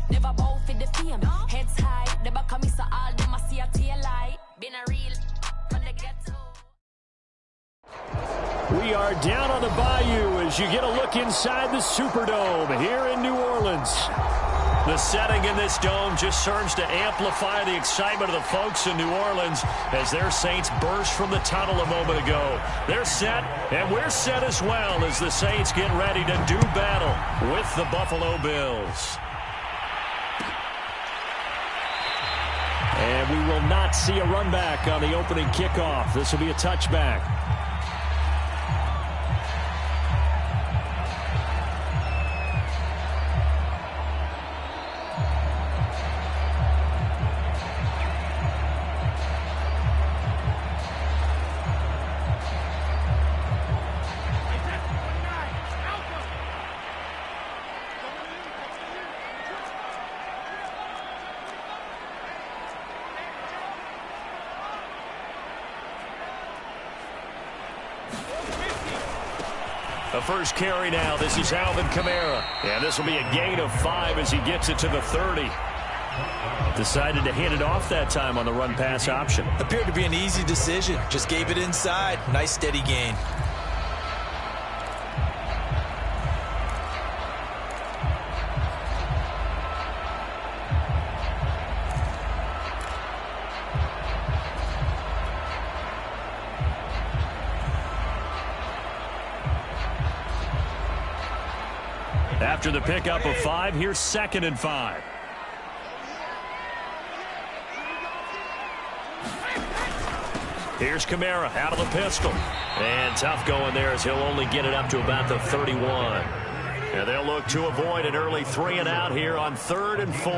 Never bow for the fame. Heads high, the back of me so all them a see a tail light. Been a real from the ghetto. We are down on the bayou as you get a look inside the Superdome here in New Orleans. The setting in this dome just serves to amplify the excitement of the folks in New Orleans as their Saints burst from the tunnel a moment ago. They're set, and we're set as well as the Saints get ready to do battle with the Buffalo Bills. And we will not see a run back on the opening kickoff. This will be a touchback. The first carry now. This is Alvin Kamara. And this will be a gain of 5 as he gets it to the 30. Decided to hand it off that time on the run-pass option. Appeared to be an easy decision. Just gave it inside. Nice steady gain. After the pickup of 5, here's 2nd and 5. Here's Kamara out of the pistol. And tough going there as he'll only get it up to about the 31. And they'll look to avoid an early 3 and out here on 3rd and 4.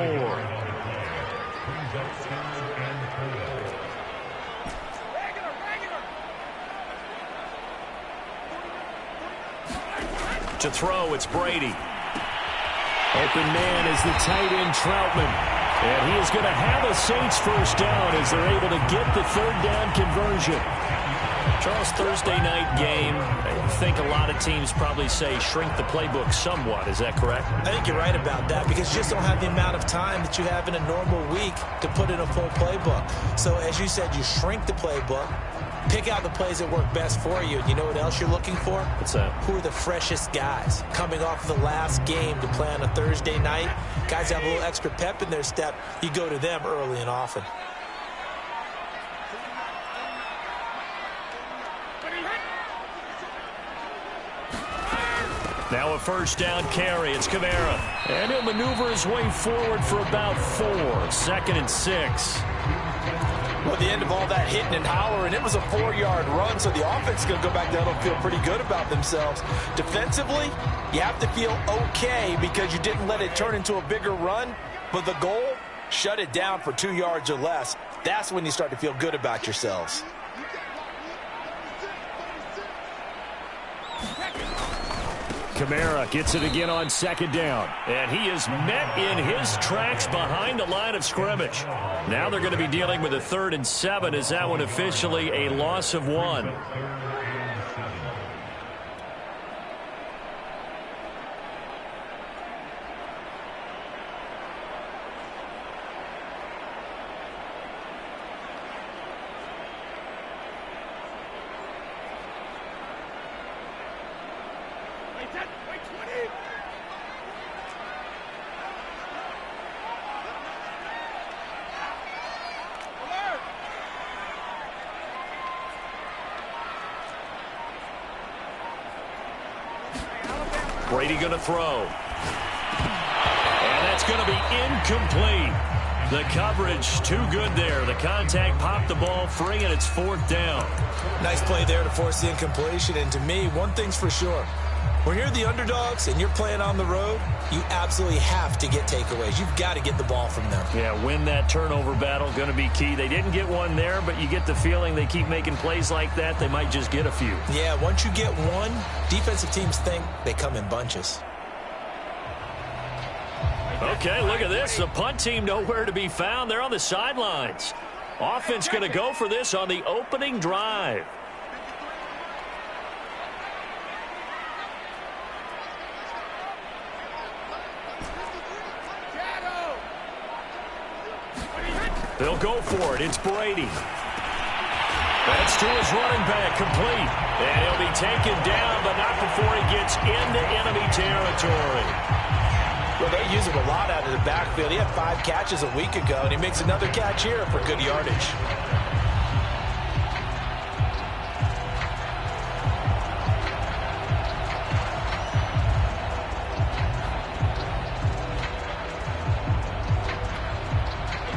To throw, it's Brady. Open man is the tight end Troutman. And he is going to have a Saints first down as they're able to get the 3rd down conversion. Charles, Thursday night game, I think a lot of teams probably say shrink the playbook somewhat. Is that correct? I think you're right about that because you just don't have the amount of time that you have in a normal week to put in a full playbook. So as you said, you shrink the playbook. Pick out the plays that work best for you. You know what else you're looking for? What's that? Who are the freshest guys? Coming off the last game to play on a Thursday night, guys have a little extra pep in their step. You go to them early and often. Now a first down carry. It's Kamara. And he'll maneuver his way forward for about 4. 2nd and 6. Well, at the end of all that hitting and hollering, it was a 4-yard run, so the offense is going to go back down and feel pretty good about themselves. Defensively, you have to feel okay because you didn't let it turn into a bigger run, but the goal, shut it down for 2 yards or less. That's when you start to feel good about yourselves. Kamara gets it again on 2nd down. And he is met in his tracks behind the line of scrimmage. Now they're going to be dealing with a 3rd and 7 as that one officially a loss of 1. Brady going to throw. And that's going to be incomplete. The coverage too good there. The contact popped the ball free, and it's 4th down. Nice play there to force the incompletion. And to me, one thing's for sure. When you're the underdogs and you're playing on the road, you absolutely have to get takeaways. You've got to get the ball from them. Yeah, win that turnover battle, going to be key. They didn't get one there, but you get the feeling they keep making plays like that, they might just get a few. Yeah, once you get one, defensive teams think they come in bunches. Okay, look at this. The punt team nowhere to be found. They're on the sidelines. Offense going to go for this on the opening drive. They'll go for it. It's Brady. That's to his running back, complete. And he'll be taken down, but not before he gets into enemy territory. Well, they use him a lot out of the backfield. He had 5 catches a week ago, and he makes another catch here for good yardage.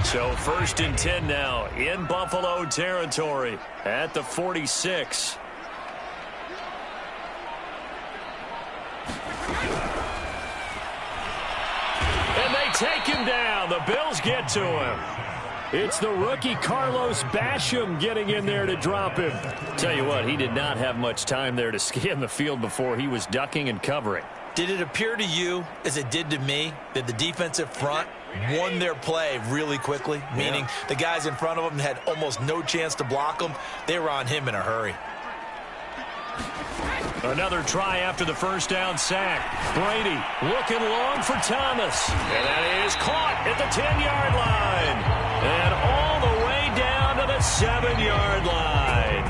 So 1st and 10 now in Buffalo territory at the 46. And they take him down. The Bills get to him. It's the rookie Carlos Basham getting in there to drop him. Tell you what, he did not have much time there to scan the field before he was ducking and covering. Did it appear to you, as it did to me, that the defensive front won their play really quickly? Meaning the guys in front of them had almost no chance to block him. They were on him in a hurry. Another try after the first down sack. Brady looking long for Thomas. And that is caught at the 10-yard line. And all the way down to the 7-yard line.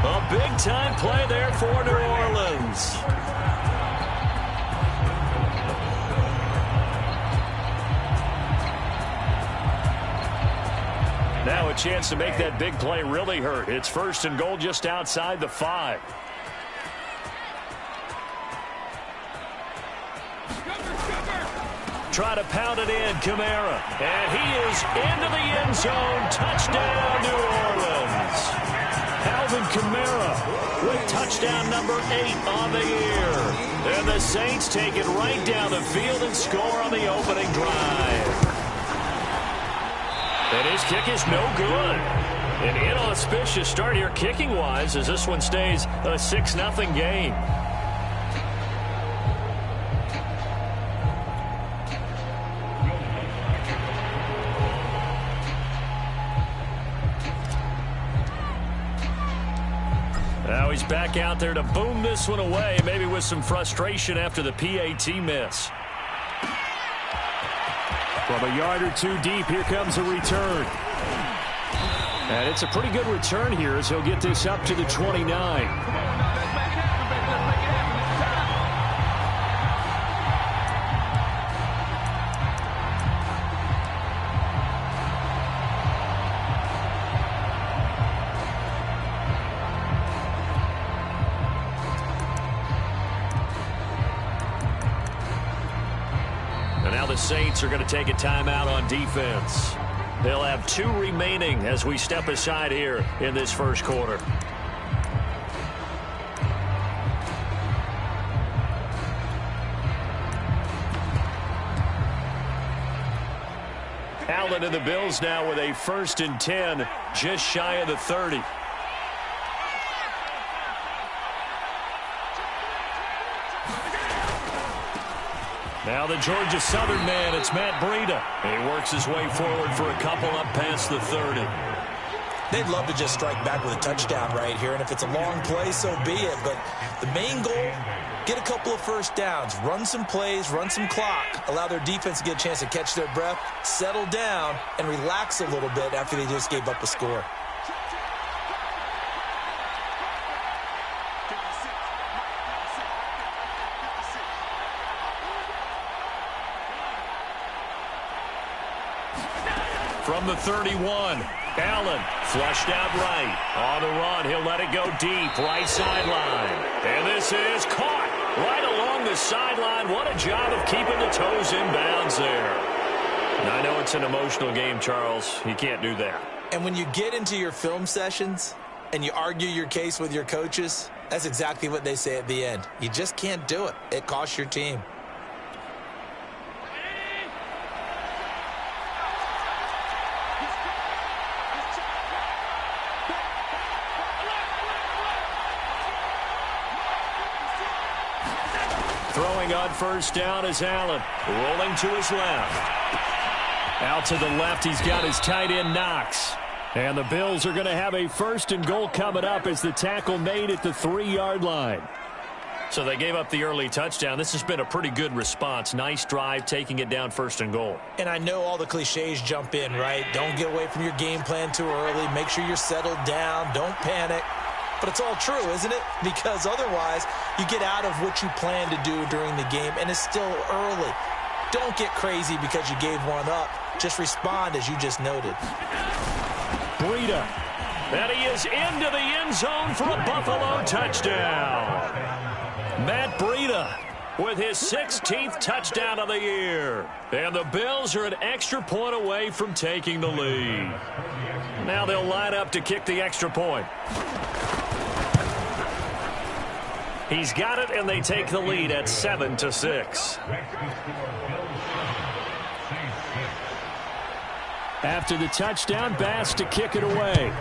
A big-time play there for New Orleans. Now a chance to make that big play really hurt. It's 1st and goal just outside the 5. Try to pound it in, Kamara. And he is into the end zone. Touchdown, New Orleans. Alvin Kamara with touchdown number 8 on the year. And the Saints take it right down the field and score on the opening drive. And his kick is no good. An inauspicious start here kicking-wise as this one stays a 6-0 game. Now he's back out there to boom this one away, maybe with some frustration after the PAT miss. From a yard or 2 deep, here comes a return. And it's a pretty good return here as he'll get this up to the 29. The Saints are going to take a timeout on defense. They'll have 2 remaining as we step aside here in this first quarter. Allen and the Bills now with a 1st and 10, just shy of the 30. Now the Georgia Southern man, it's Matt Breida. And he works his way forward for a couple up past the 30. They'd love to just strike back with a touchdown right here, and if it's a long play, so be it. But the main goal, get a couple of first downs, run some plays, run some clock, allow their defense to get a chance to catch their breath, settle down, and relax a little bit after they just gave up a score. From the 31, Allen flushed out right. On the run, he'll let it go deep, right sideline. And this is caught right along the sideline. What a job of keeping the toes in bounds there. Now, I know it's an emotional game, Charles. You can't do that. And when you get into your film sessions and you argue your case with your coaches, that's exactly what they say at the end. You just can't do it. It costs your team. Throwing on first down is Allen. Rolling to his left. Out to the left, he's got his tight end, Knox. And the Bills are going to have a 1st and goal coming up as the tackle made at the 3-yard line. So they gave up the early touchdown. This has been a pretty good response. Nice drive, taking it down 1st and goal. And I know all the cliches jump in, right? Don't get away from your game plan too early. Make sure you're settled down. Don't panic. But it's all true, isn't it? Because otherwise, you get out of what you plan to do during the game, and it's still early. Don't get crazy because you gave one up. Just respond as you just noted. Breida. And he is into the end zone for a Buffalo touchdown. Matt Breida with his 16th touchdown of the year. And the Bills are an extra point away from taking the lead. Now they'll line up to kick the extra point. He's got it, and they take the lead at 7-6. After the touchdown, Bass to kick it away.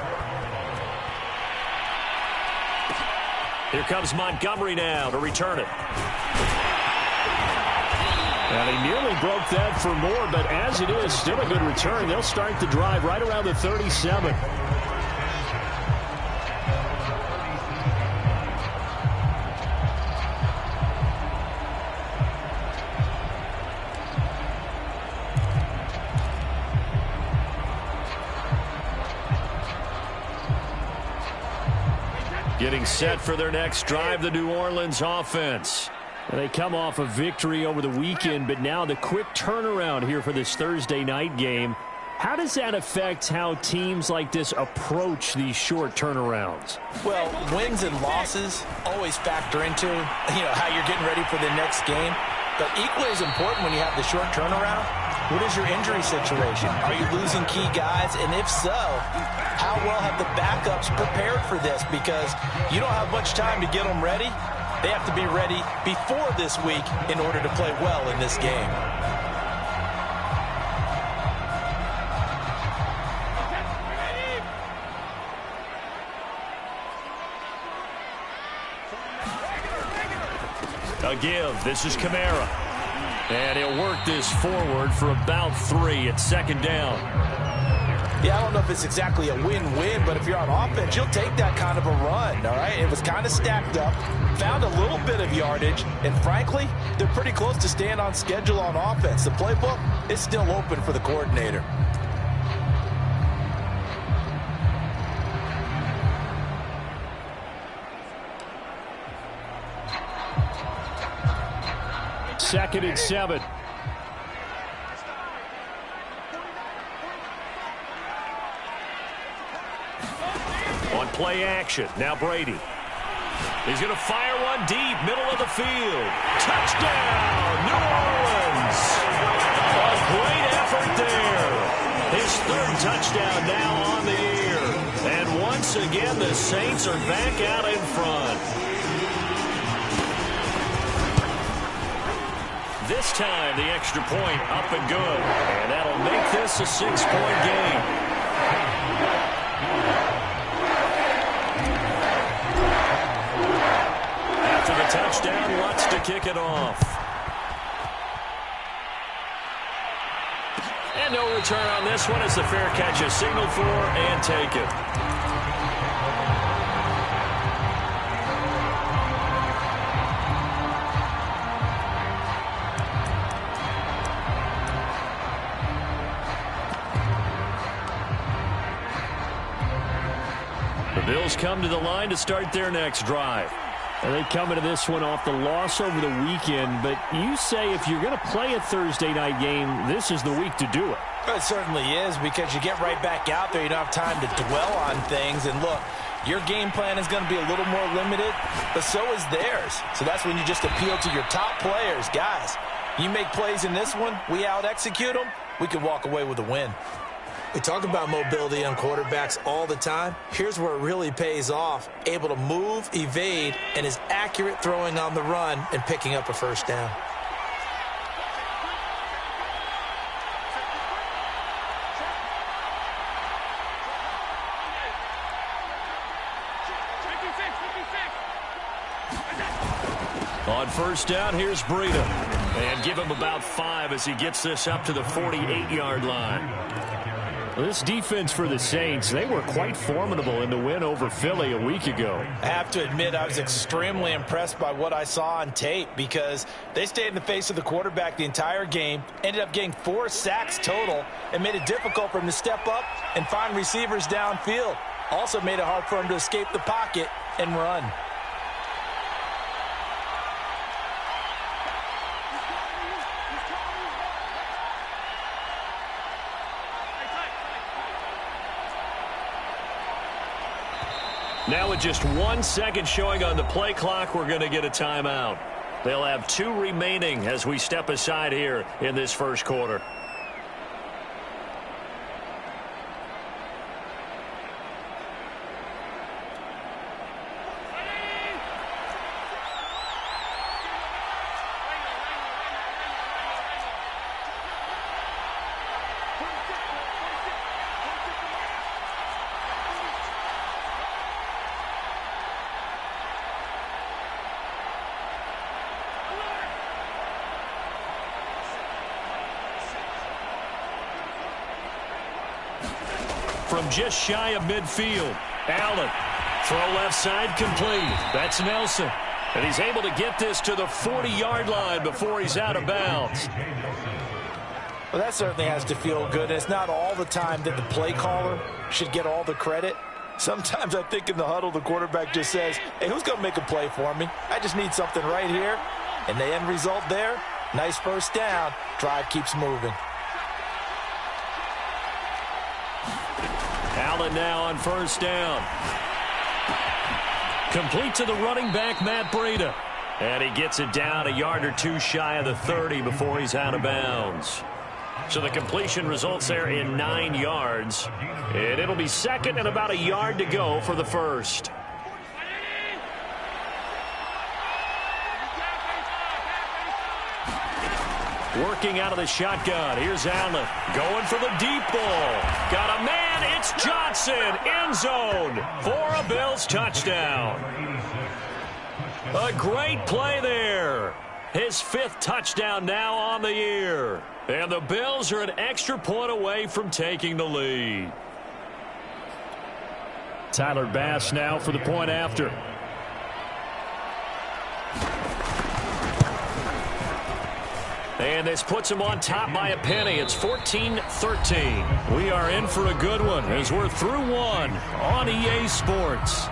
Here comes Montgomery now to return it. And he nearly broke that for more, but as it is, still a good return. They'll start the drive right around the 37. Getting set for their next drive, the New Orleans offense. They come off a victory over the weekend, but now the quick turnaround here for this Thursday night game. How does that affect how teams like this approach these short turnarounds? Well, wins and losses always factor into, how you're getting ready for the next game. But equally as important when you have the short turnaround, what is your injury situation? Are you losing key guys? And if so, how well have the backups prepared for this? Because you don't have much time to get them ready. They have to be ready before this week in order to play well in this game. A give. This is Kamara. And he'll work this forward for about 3 at 2nd down. Yeah, I don't know if it's exactly a win-win, but if you're on offense, you'll take that kind of a run, all right? It was kind of stacked up, found a little bit of yardage, and frankly, they're pretty close to staying on schedule on offense. The playbook is still open for the coordinator. Second and 7. On play action, now Brady. He's going to fire one deep, middle of the field. Touchdown, New Orleans. A great effort there. His 3rd touchdown now on the year. And once again, the Saints are back out in front. This time, the extra point up and good. And that'll make this a 6-point game. After the touchdown, Lutz to kick it off. And no return on this one as the fair catch is signaled for and taken. The Bills come to the line to start their next drive. And they come into this one off the loss over the weekend, but you say if you're going to play a Thursday night game, this is the week to do it. It certainly is, because you get right back out there. You don't have time to dwell on things. And look, your game plan is going to be a little more limited, but so is theirs. So that's when you just appeal to your top players. Guys, you make plays in this one, we out-execute them, we can walk away with a win. We talk about mobility on quarterbacks all the time. Here's where it really pays off. Able to move, evade, and is accurate throwing on the run and picking up a 1st down. On 1st down, here's Breida. And give him about 5 as he gets this up to the 48-yard line. This defense for the Saints, they were quite formidable in the win over Philly a week ago. I have to admit, I was extremely impressed by what I saw on tape because they stayed in the face of the quarterback the entire game, ended up getting 4 sacks total, and made it difficult for him to step up and find receivers downfield. Also made it hard for him to escape the pocket and run. Now with just 1 second showing on the play clock, we're going to get a timeout. They'll have 2 remaining as we step aside here in this first quarter. From just shy of midfield, Allen. Throw left side complete. That's Nelson. And he's able to get this to the 40-yard line before he's out of bounds. Well, that certainly has to feel good. It's not all the time that the play caller should get all the credit. Sometimes I think in the huddle, the quarterback just says, hey, who's going to make a play for me? I just need something right here. And the end result there, nice first down. Drive keeps moving. Allen now on first down. Complete to the running back, Matt Breida. And he gets it down a yard or 2 shy of the 30 before he's out of bounds. So the completion results there in 9 yards. And it'll be second and about a yard to go for the first. Working out of the shotgun. Here's Allen. Going for the deep ball. Got a man. It's Johnson. End zone for a Bills touchdown. A great play there. His 5th touchdown now on the year. And the Bills are an extra point away from taking the lead. Tyler Bass now for the point after. And this puts him on top by a penny. It's 14-13. We are in for a good one as we're through one on EA Sports.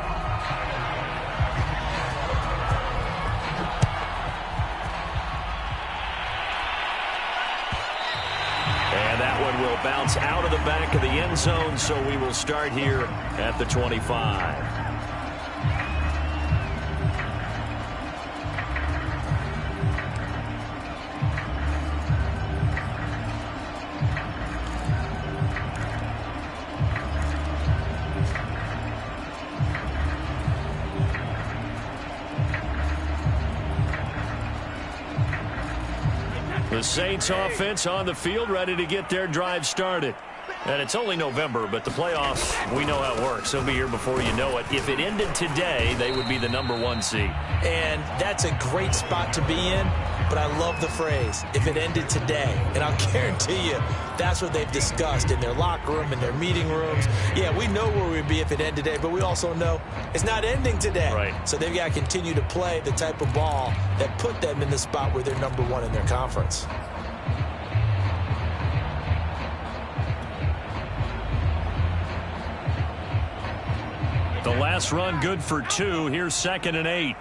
And that one will bounce out of the back of the end zone, so we will start here at the 25. The Saints offense on the field, ready to get their drive started. And it's only November, but the playoffs, we know how it works. They'll be here before you know it. If it ended today, they would be the #1 seed. And that's a great spot to be in, but I love the phrase, if it ended today. And I'll guarantee you, that's what they've discussed in their locker room, in their meeting rooms. Yeah, we know where we'd be if it ended today, but we also know it's not ending today. Right. So they've got to continue to play the type of ball that put them in the spot where they're #1 in their conference. The last run good for 2. Here's 2nd and 8.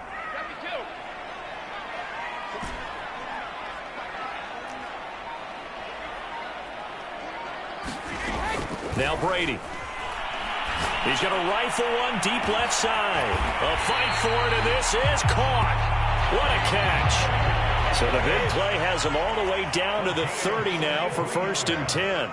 Now Brady. He's going to rifle one deep left side. A fight for it, and this is caught. What a catch. So the big play has him all the way down to the 30 now for 1st and 10.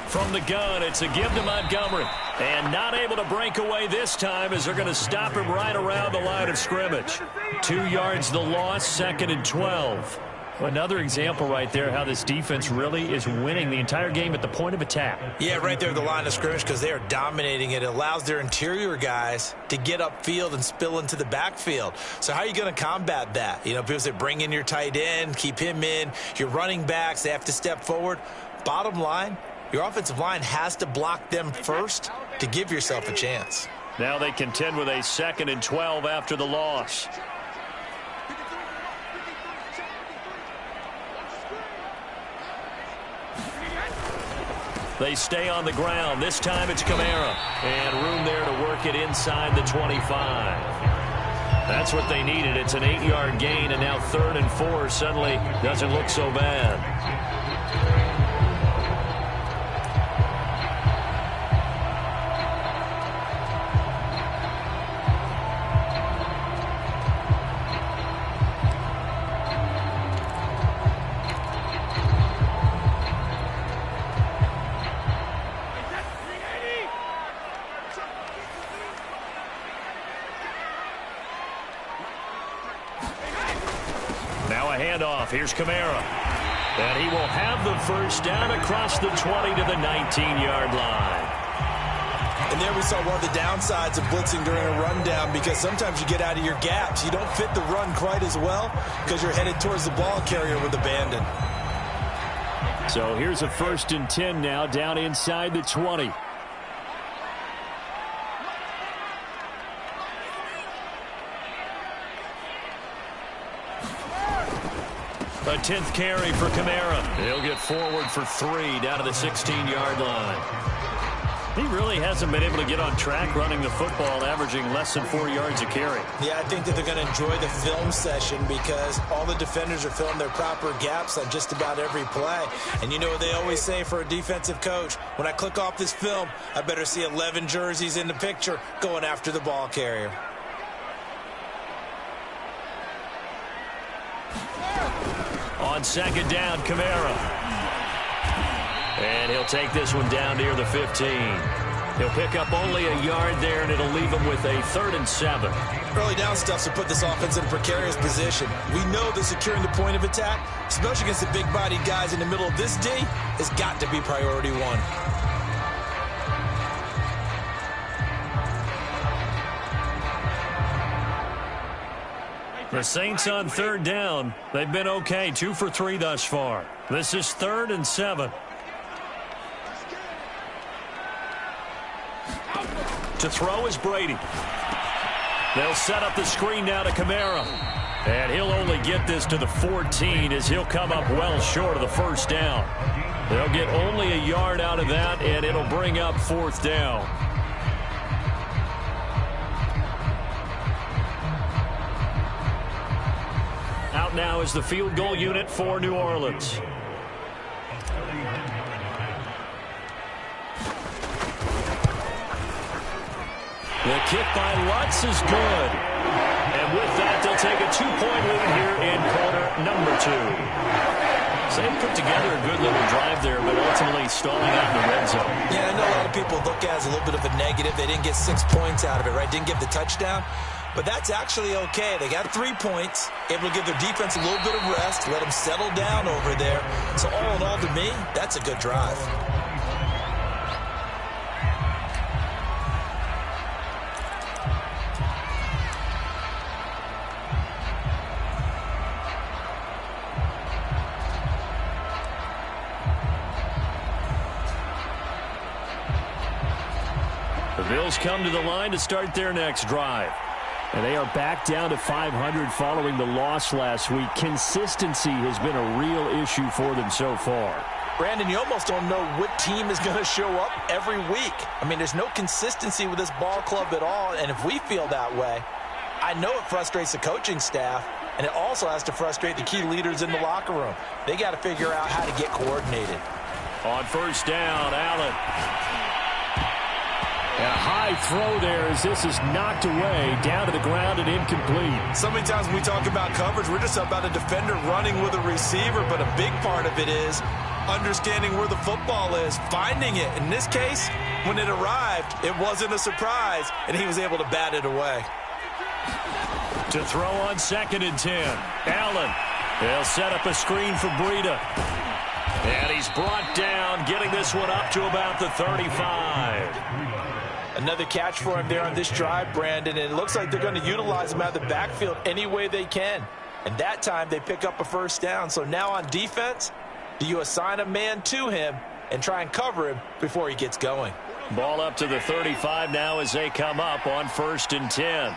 From the gun, it's a give to Montgomery. And not able to break away this time as they're going to stop him right around the line of scrimmage. 2 yards the loss, 2nd and 12. Another example right there how this defense really is winning the entire game at the point of attack. Yeah, right there at the line of scrimmage because they are dominating it. It allows their interior guys to get upfield and spill into the backfield. So how are you going to combat that? You know, people say bring in your tight end, keep him in. Your running backs, they have to step forward. Bottom line, your offensive line has to block them first to give yourself a chance. Now they contend with a 2nd and 12 after the loss. They stay on the ground. This time it's Kamara. And room there to work it inside the 25. That's what they needed. It's an 8-yard gain, and now 3rd and 4 suddenly doesn't look so bad. Here's Kamara. And he will have the first down across the 20 to the 19-yard line. And there we saw one of the downsides of blitzing during a rundown because sometimes you get out of your gaps. You don't fit the run quite as well because you're headed towards the ball carrier with abandon. So here's a 1st and 10 now down inside the 20. A 10th carry for Kamara. He'll get forward for 3 down to the 16-yard line. He really hasn't been able to get on track running the football, averaging less than 4 yards a carry. Yeah, I think that they're going to enjoy the film session because all the defenders are filling their proper gaps on just about every play. And you know what they always say for a defensive coach? When I click off this film, I better see 11 jerseys in the picture going after the ball carrier. On 2nd down, Kamara. And he'll take this one down near the 15. He'll pick up only a yard there, and it'll leave him with a 3rd and 7. Early down stuff to put this offense in a precarious position. We know that securing the point of attack, especially against the big-bodied guys in the middle of this D, has got to be priority 1. The Saints on 3rd down. They've been okay, 2 for 3 thus far. This is 3rd and 7. To throw is Brady. They'll set up the screen now to Kamara. And he'll only get this to the 14 as he'll come up well short of the 1st down. They'll get only a yard out of that, and it'll bring up 4th down. Out now is the field goal unit for New Orleans. The kick by Lutz is good. And with that, they'll take a 2-point lead here in quarter number 2. So they put together a good little drive there, but ultimately stalling out in the red zone. Yeah, I know a lot of people look at it as a little bit of a negative. They didn't get 6 points out of it, right? Didn't get the touchdown. But that's actually okay. They got 3 points, able to give their defense a little bit of rest, let them settle down over there. So all in all, to me, that's a good drive. The Bills come to the line to start their next drive. And they are back down to 500 following the loss last week. Consistency has been a real issue for them so far. Brandon, you almost don't know what team is going to show up every week. I mean, there's no consistency with this ball club at all, and if we feel that way, I know it frustrates the coaching staff, and it also has to frustrate the key leaders in the locker room. They got to figure out how to get coordinated. On 1st down, Allen. A high throw there as this is knocked away, down to the ground and incomplete. So many times when we talk about coverage, we're just about a defender running with a receiver, but a big part of it is understanding where the football is, finding it. In this case, when it arrived, it wasn't a surprise, and he was able to bat it away. To throw on 2nd and 10. Allen. They'll set up a screen for Breida. And he's brought down, getting this one up to about the 35. Another catch for him there on this drive, Brandon, and it looks like they're going to utilize him out of the backfield any way they can. And that time they pick up a first down. So now on defense, do you assign a man to him and try and cover him before he gets going? Ball up to the 35 now as they come up on 1st and 10.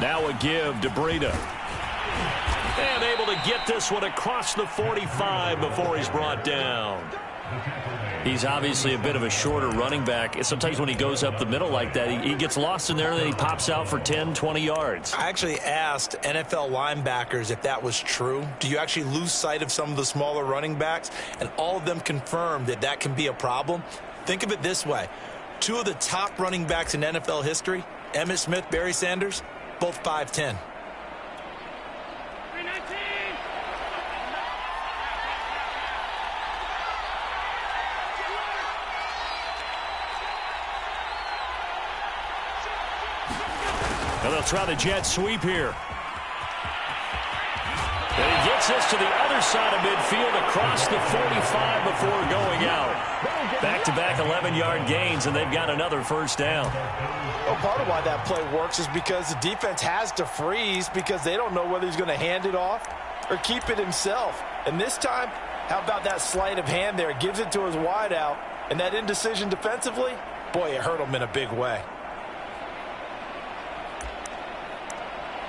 Now a give to Breida. And able to get this one across the 45 before he's brought down. He's obviously a bit of a shorter running back. Sometimes when he goes up the middle like that, he gets lost in there and then he pops out for 10, 20 yards. I actually asked NFL linebackers if that was true. Do you actually lose sight of some of the smaller running backs? And all of them confirmed that that can be a problem. Think of it this way. 2 of the top running backs in NFL history, Emmitt Smith, Barry Sanders, both 5'10". And they'll try the jet sweep here. And he gets this to the other side of midfield across the 45 before going out. Back-to-back 11-yard gains, and they've got another first down. Well, part of why that play works is because the defense has to freeze because they don't know whether he's going to hand it off or keep it himself. And this time, how about that sleight of hand there? Gives it to his wideout, and that indecision defensively, boy, it hurt him in a big way.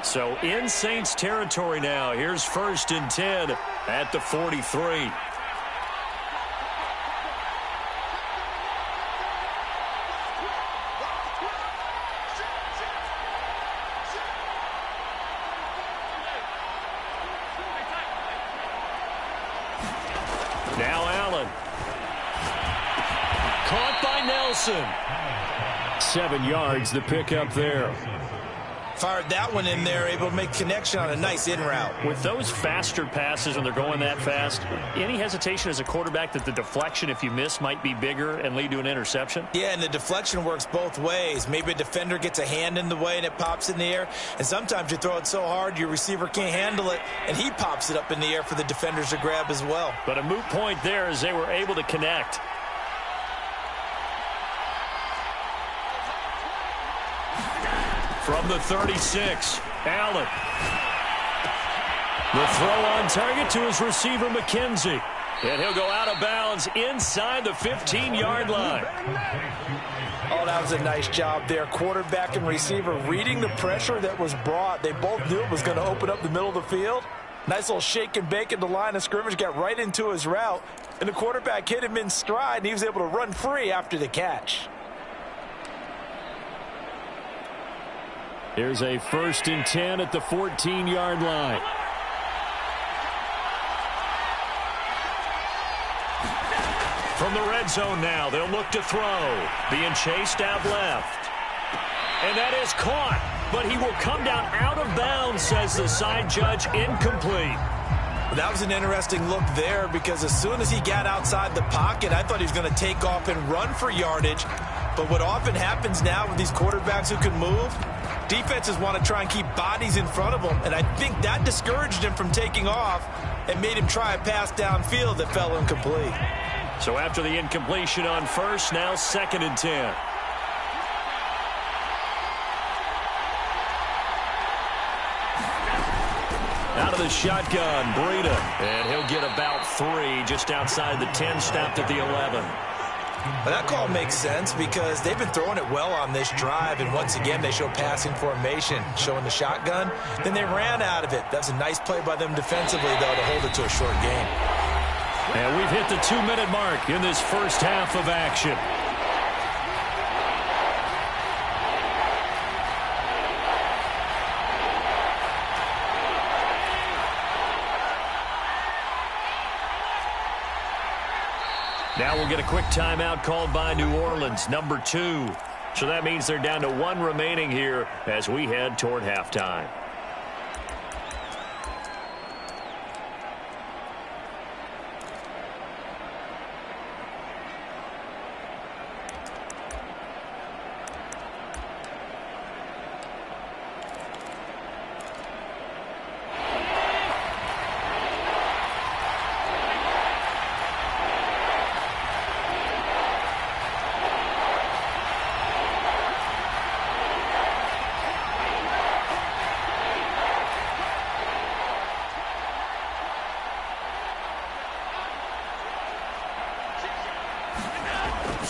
So in Saints territory now. Here's 1st and 10 at the 43. Now Allen. Caught by Nelson. 7 yards, the pickup there. Fired that one in there, able to make connection on a nice in route. With those faster passes when they're going that fast, any hesitation as a quarterback that the deflection, if you miss, might be bigger and lead to an interception? Yeah, and the deflection works both ways. Maybe a defender gets a hand in the way and it pops in the air. And sometimes you throw it so hard your receiver can't handle it, and he pops it up in the air for the defenders to grab as well. But a moot point there as they were able to connect. From the 36, Allen. The throw on target to his receiver, McKenzie. And he'll go out of bounds inside the 15-yard line. Oh, that was a nice job there. Quarterback and receiver reading the pressure that was brought. They both knew it was going to open up the middle of the field. Nice little shake and bake at the line of scrimmage, got right into his route. And the quarterback hit him in stride, and he was able to run free after the catch. Here's a 1st and 10 at the 14-yard line. From the red zone now, they'll look to throw. Being chased out left. And that is caught, but he will come down out of bounds, says the side judge, incomplete. That was an interesting look there because as soon as he got outside the pocket, I thought he was going to take off and run for yardage. But what often happens now with these quarterbacks who can move, defenses want to try and keep bodies in front of them, and I think that discouraged him from taking off and made him try a pass downfield that fell incomplete. So after the incompletion on first, now 2nd and 10. Out of the shotgun, Breida, and he'll get about 3 just outside the 10, stopped at the 11. Well, that call makes sense because they've been throwing it well on this drive, and once again they show passing formation, showing the shotgun. Then they ran out of it. That's a nice play by them defensively, though, to hold it to a short game. And we've hit the 2-minute mark in this first half of action. Now we'll get a quick timeout called by New Orleans, number 2. So that means they're down to 1 remaining here as we head toward halftime.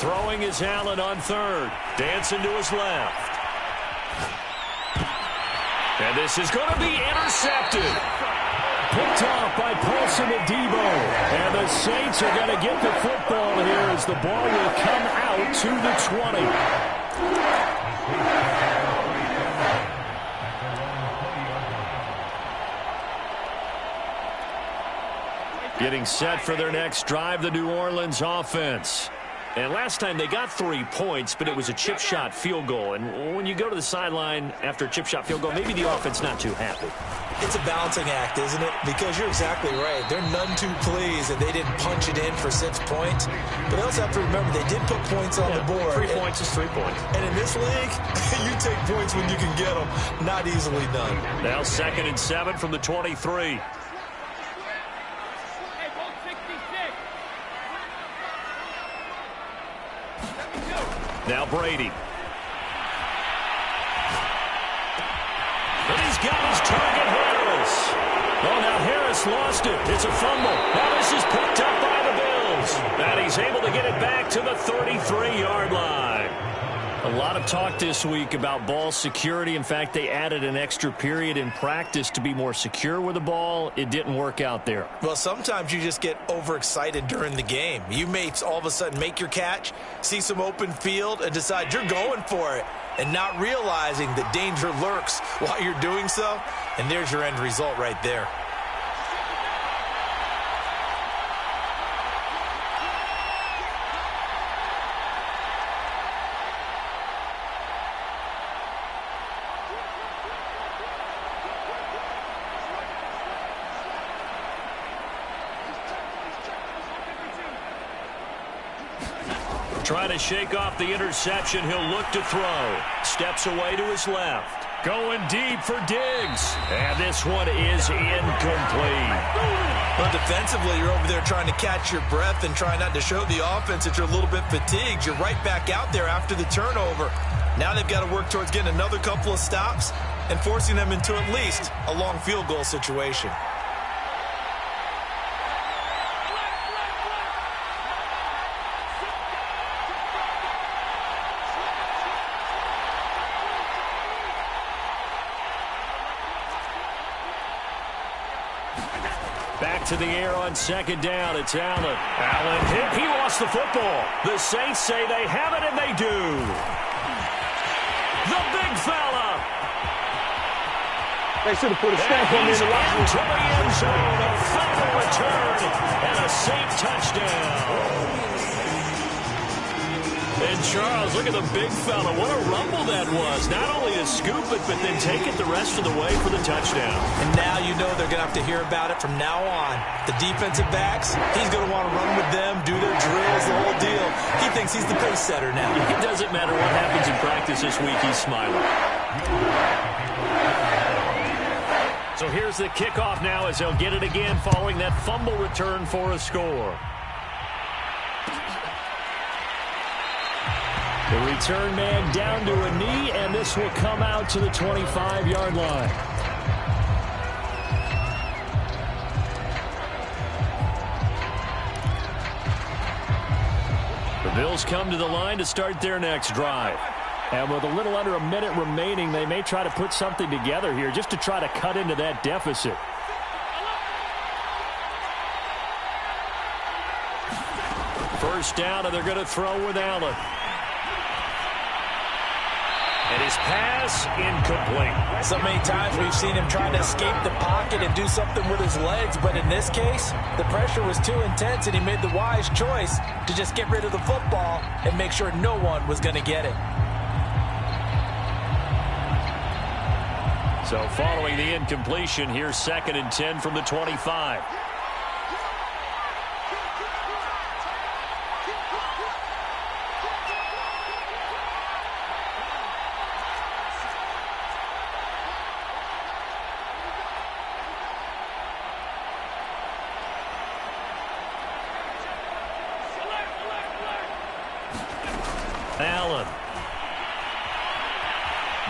Throwing is Allen on third. Dancing to his left. And this is going to be intercepted. Picked off by Paulson Adebo. And the Saints are going to get the football here as the ball will come out to the 20. Getting set for their next drive, the New Orleans offense. And last time they got 3 points, but it was a chip shot field goal. And when you go to the sideline after a chip shot field goal, maybe the offense not too happy. It's a balancing act, isn't it? Because you're exactly right. They're none too pleased that they didn't punch it in for 6 points. But they also have to remember they did put points on the board. 3 points is 3 points. And in this league, you take points when you can get them. Not easily done. Now 2nd and 7 from the 23. Now Brady. And he's got his target, Harris. Oh, now Harris lost it. It's a fumble. Now this is picked up by the Bills. And he's able to get it back to the 33-yard line. A lot of talk this week about ball security. In fact, they added an extra period in practice to be more secure with the ball. It didn't work out there. Well, sometimes you just get overexcited during the game. You may all of a sudden make your catch, see some open field, and decide you're going for it, and not realizing that danger lurks while you're doing so. And there's your end result right there. Trying to shake off the interception. He'll look to throw. Steps away to his left. Going deep for Diggs. And this one is incomplete. Well, defensively, you're over there trying to catch your breath and try not to show the offense that you're a little bit fatigued. You're right back out there after the turnover. Now they've got to work towards getting another couple of stops and forcing them into at least a long field goal situation. Back to the air on 2nd down. It's Allen. Allen hit. He lost the football. The Saints say they have it, and they do. The big fella. They should have put a stamp on me in the locker room. To the end zone. A fumble return and a Saint touchdown. And Charles, look at the big fella. What a rumble that was. Not only to scoop it, but then take it the rest of the way for the touchdown. And now you know they're going to have to hear about it from now on. The defensive backs, he's going to want to run with them, do their drills, the whole deal. He thinks he's the pace setter now. It doesn't matter what happens in practice this week, he's smiling. So here's the kickoff now as they'll get it again following that fumble return for a score. The return man down to a knee, and this will come out to the 25-yard line. The Bills come to the line to start their next drive. And with a little under a minute remaining, they may try to put something together here just to try to cut into that deficit. First down, and they're going to throw with Allen. And his pass incomplete. So many times we've seen him trying to escape the pocket and do something with his legs, but in this case, the pressure was too intense and he made the wise choice to just get rid of the football and make sure no one was going to get it. So following the incompletion, here's 2nd and 10 from the 25. Allen.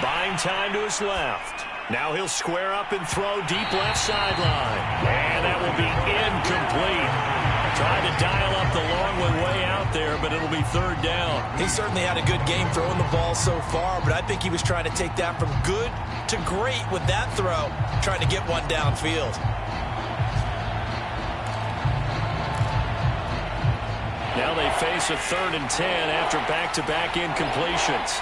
Buying time to his left. Now he'll square up and throw deep left sideline. And that will be incomplete. Tried to dial up the long one way out there, but it'll be third down. He certainly had a good game throwing the ball so far, but I think he was trying to take that from good to great with that throw, trying to get one downfield. Now they face a 3rd and 10 after back-to-back incompletions.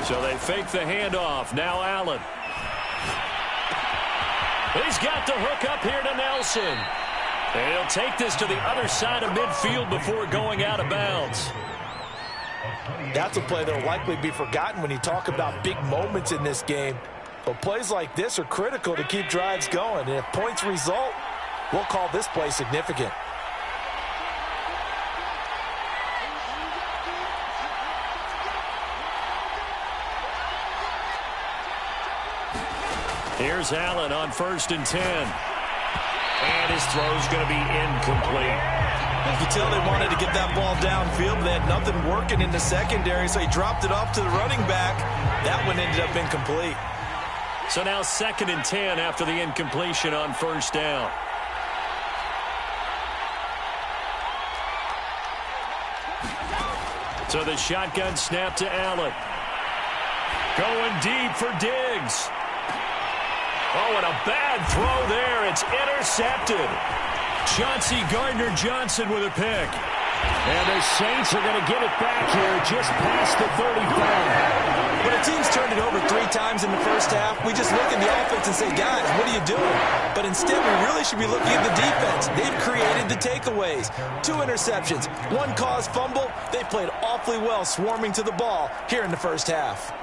So they fake the handoff. Now Allen. He's got the hook up here to Nelson. And he'll take this to the other side of midfield before going out of bounds. That's a play that will likely be forgotten when you talk about big moments in this game. But plays like this are critical to keep drives going. And if points result, we'll call this play significant. Here's Allen on 1st and 10. And his throw's going to be incomplete. You can tell they wanted to get that ball downfield, but they had nothing working in the secondary, so he dropped it off to the running back. That one ended up incomplete. So now 2nd and 10 after the incompletion on 1st down. So the shotgun snap to Allen. Going deep for Diggs. Oh, and a bad throw there. It's intercepted. Chauncey Gardner-Johnson with a pick. And the Saints are going to get it back here just past the 35. When a team's turned it over 3 times in the first half, we just look at the offense and say, guys, what are you doing? But instead, we really should be looking at the defense. They've created the takeaways. 2 interceptions, 1 caused fumble. They played awfully well swarming to the ball here in the first half.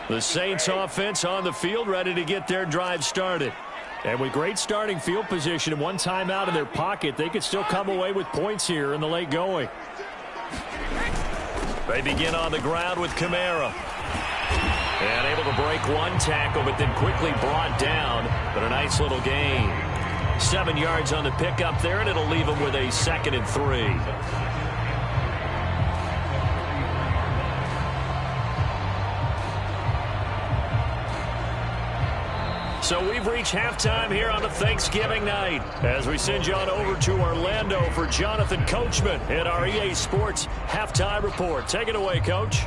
The Saints offense on the field, ready to get their drive started. And with great starting field position and 1 timeout in their pocket, they could still come away with points here in the late going. They begin on the ground with Kamara. And able to break 1 tackle, but then quickly brought down. But a nice little gain. 7 yards on the pickup there, and it'll leave them with a 2nd and 3. So we've reached halftime here on the Thanksgiving night as we send you on over to Orlando for Jonathan Coachman in our EA Sports Halftime Report. Take it away, Coach.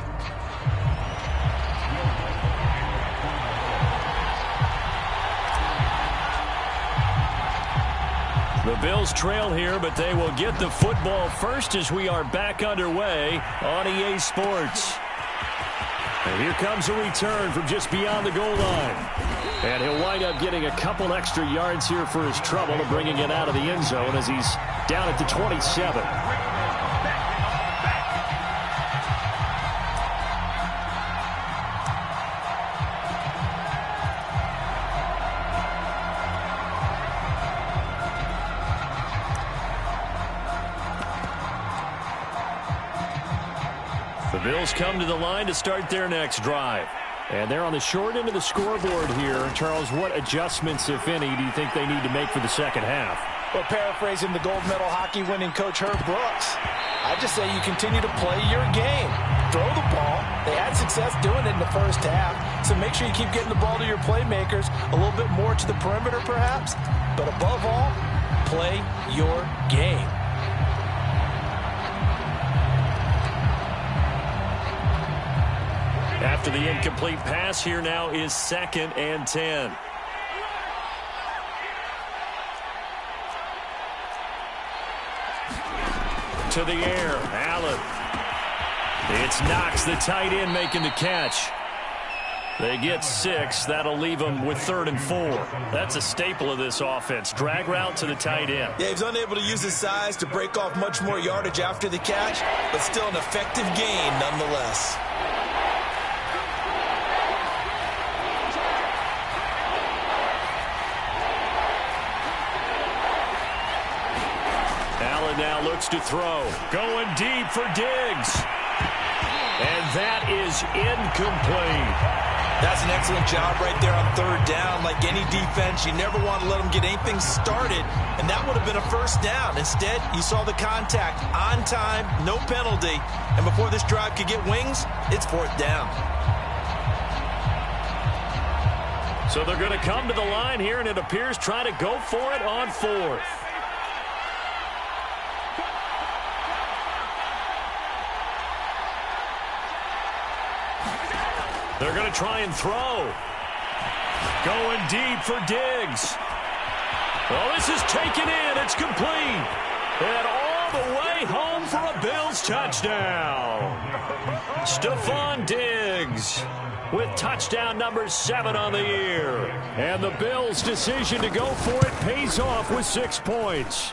The Bills trail here, but they will get the football first as we are back underway on EA Sports. And here comes a return from just beyond the goal line. And he'll wind up getting a couple extra yards here for his trouble and bringing it out of the end zone as he's down at the 27. The Bills come to the line to start their next drive. And they're on the short end of the scoreboard here. Charles, what adjustments, if any, do you think they need to make for the second half? Well, paraphrasing the gold medal hockey winning coach Herb Brooks, I just say you continue to play your game. Throw the ball. They had success doing it in the first half, so make sure you keep getting the ball to your playmakers, a little bit more to the perimeter perhaps, but above all, play your game. After the incomplete pass, here now is 2nd and 10. To the air, Allen. It's Knox, the tight end, making the catch. They get 6. That'll leave them with 3rd and 4. That's a staple of this offense. Drag route to the tight end. Yeah, he's unable to use his size to break off much more yardage after the catch, but still an effective gain nonetheless. Allen now looks to throw. Going deep for Diggs. And that is incomplete. That's an excellent job right there on third down. Like any defense, you never want to let them get anything started, and that would have been a first down. Instead, you saw the contact on time, no penalty, and before this drive could get wings, it's fourth down. So they're going to come to the line here, and it appears trying to go for it on fourth. They're going to try and throw. Going deep for Diggs. Well, this is taken in. It's complete. And all the way home for a Bills touchdown. Stephon Diggs with touchdown number 7 on the year. And the Bills' decision to go for it pays off with 6 points.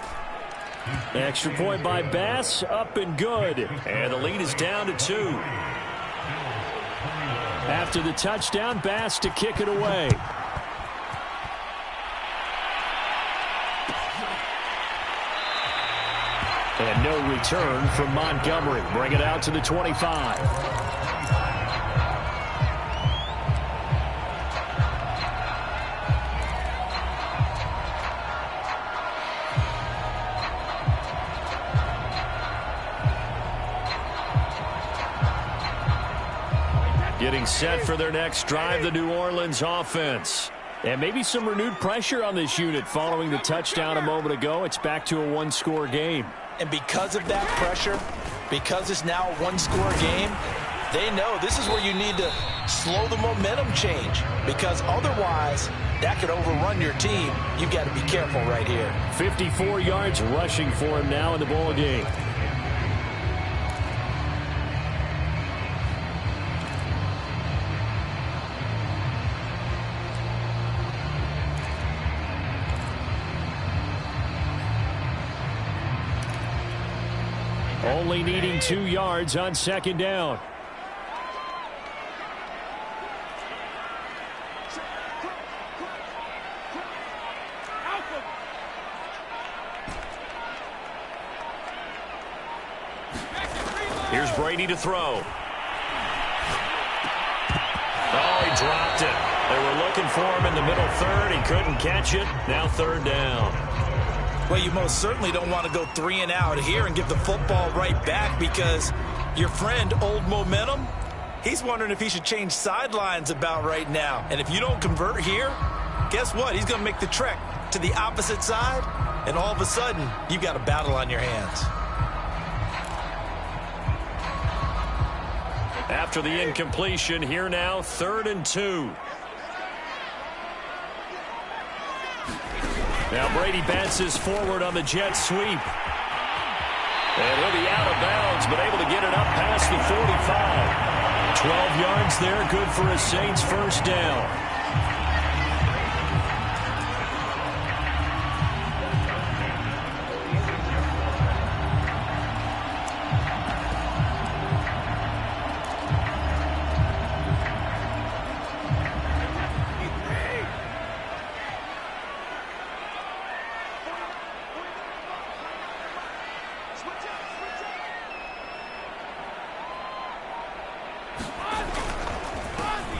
Extra point by Bass, up and good. And the lead is down to 2. After the touchdown, Bass to kick it away. And no return from Montgomery. Bring it out to the 25. Getting set for their next drive, the New Orleans offense. And maybe some renewed pressure on this unit following the touchdown a moment ago. It's back to a 1-score game. And because of that pressure, because it's now a 1-score game, they know this is where you need to slow the momentum change, because otherwise that could overrun your team. You've got to be careful right here. 54 yards rushing for him now in the ball game. Only needing 2 yards on second down. Here's Brady to throw. Oh, he dropped it. They were looking for him in the middle third. He couldn't catch it. Now third down. Well, you most certainly don't want to go 3 and out here and give the football right back, because your friend, Old Momentum, he's wondering if he should change sidelines about right now. And if you don't convert here, guess what? He's going to make the trek to the opposite side, and all of a sudden, you've got a battle on your hands. After the incompletion, here now, 3rd and 2. Now Brady bounces forward on the jet sweep. And he'll be out of bounds, but able to get it up past the 45. 12 yards there, good for a Saints first down.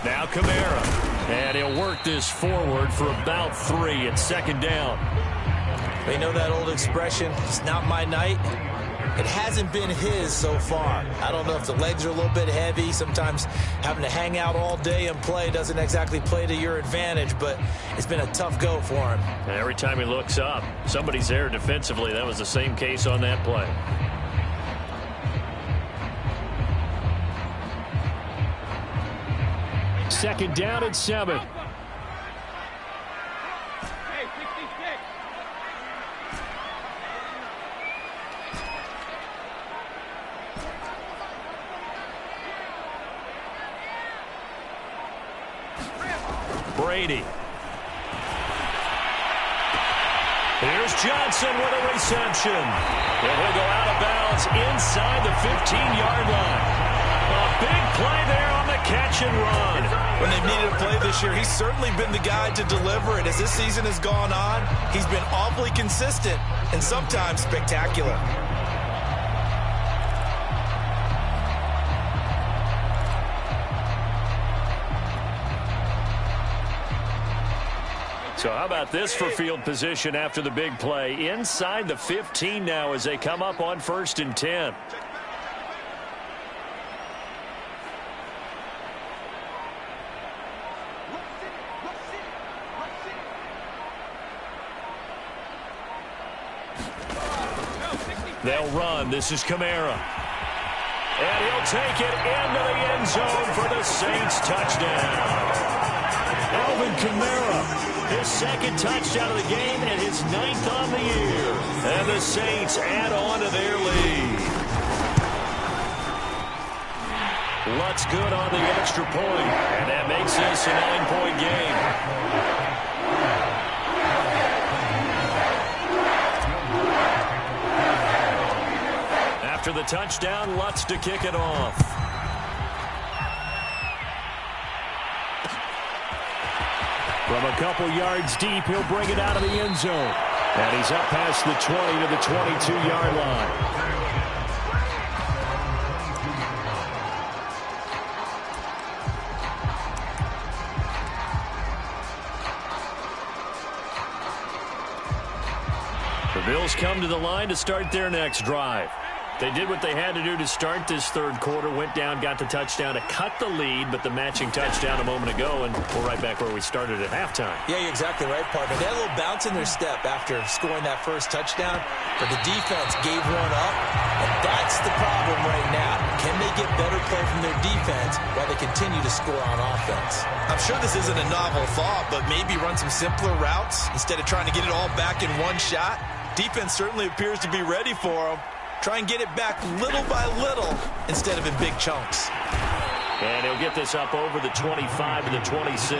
Now Kamara. And he'll work this forward for about 3 at second down. They know that old expression, it's not my night. It hasn't been his so far. I don't know if the legs are a little bit heavy. Sometimes having to hang out all day and play doesn't exactly play to your advantage, but it's been a tough go for him. And every time he looks up, somebody's there defensively. That was the same case on that play. Second down at 7. Brady. Here's Johnson with a reception. And he'll go out of bounds inside the 15-yard line. A big play there on the catch and run. When they've needed a play this year, he's certainly been the guy to deliver it. As this season has gone on, he's been awfully consistent and sometimes spectacular. So how about this for field position after the big play? Inside the 15 now as they come up on 1st and 10. They'll run. This is Kamara. And he'll take it into the end zone for the Saints touchdown. Alvin Kamara, his 2nd touchdown of the game and his 9th on the year. And the Saints add on to their lead. Lutz good on the extra point, and that makes this a 9-point game. After the touchdown, Lutz to kick it off. From a couple yards deep, he'll bring it out of the end zone. And he's up past the 20 to the 22-yard line. The Bills come to the line to start their next drive. They did what they had to do to start this 3rd quarter, went down, got the touchdown to cut the lead, but the matching touchdown a moment ago, and we're right back where we started at halftime. Yeah, you're exactly right, partner. They had a little bounce in their step after scoring that first touchdown, but the defense gave one up, and that's the problem right now. Can they get better play from their defense while they continue to score on offense? I'm sure this isn't a novel thought, but maybe run some simpler routes instead of trying to get it all back in one shot. Defense certainly appears to be ready for them. Try and get it back little by little instead of in big chunks. And he'll get this up over the 25 to the 26.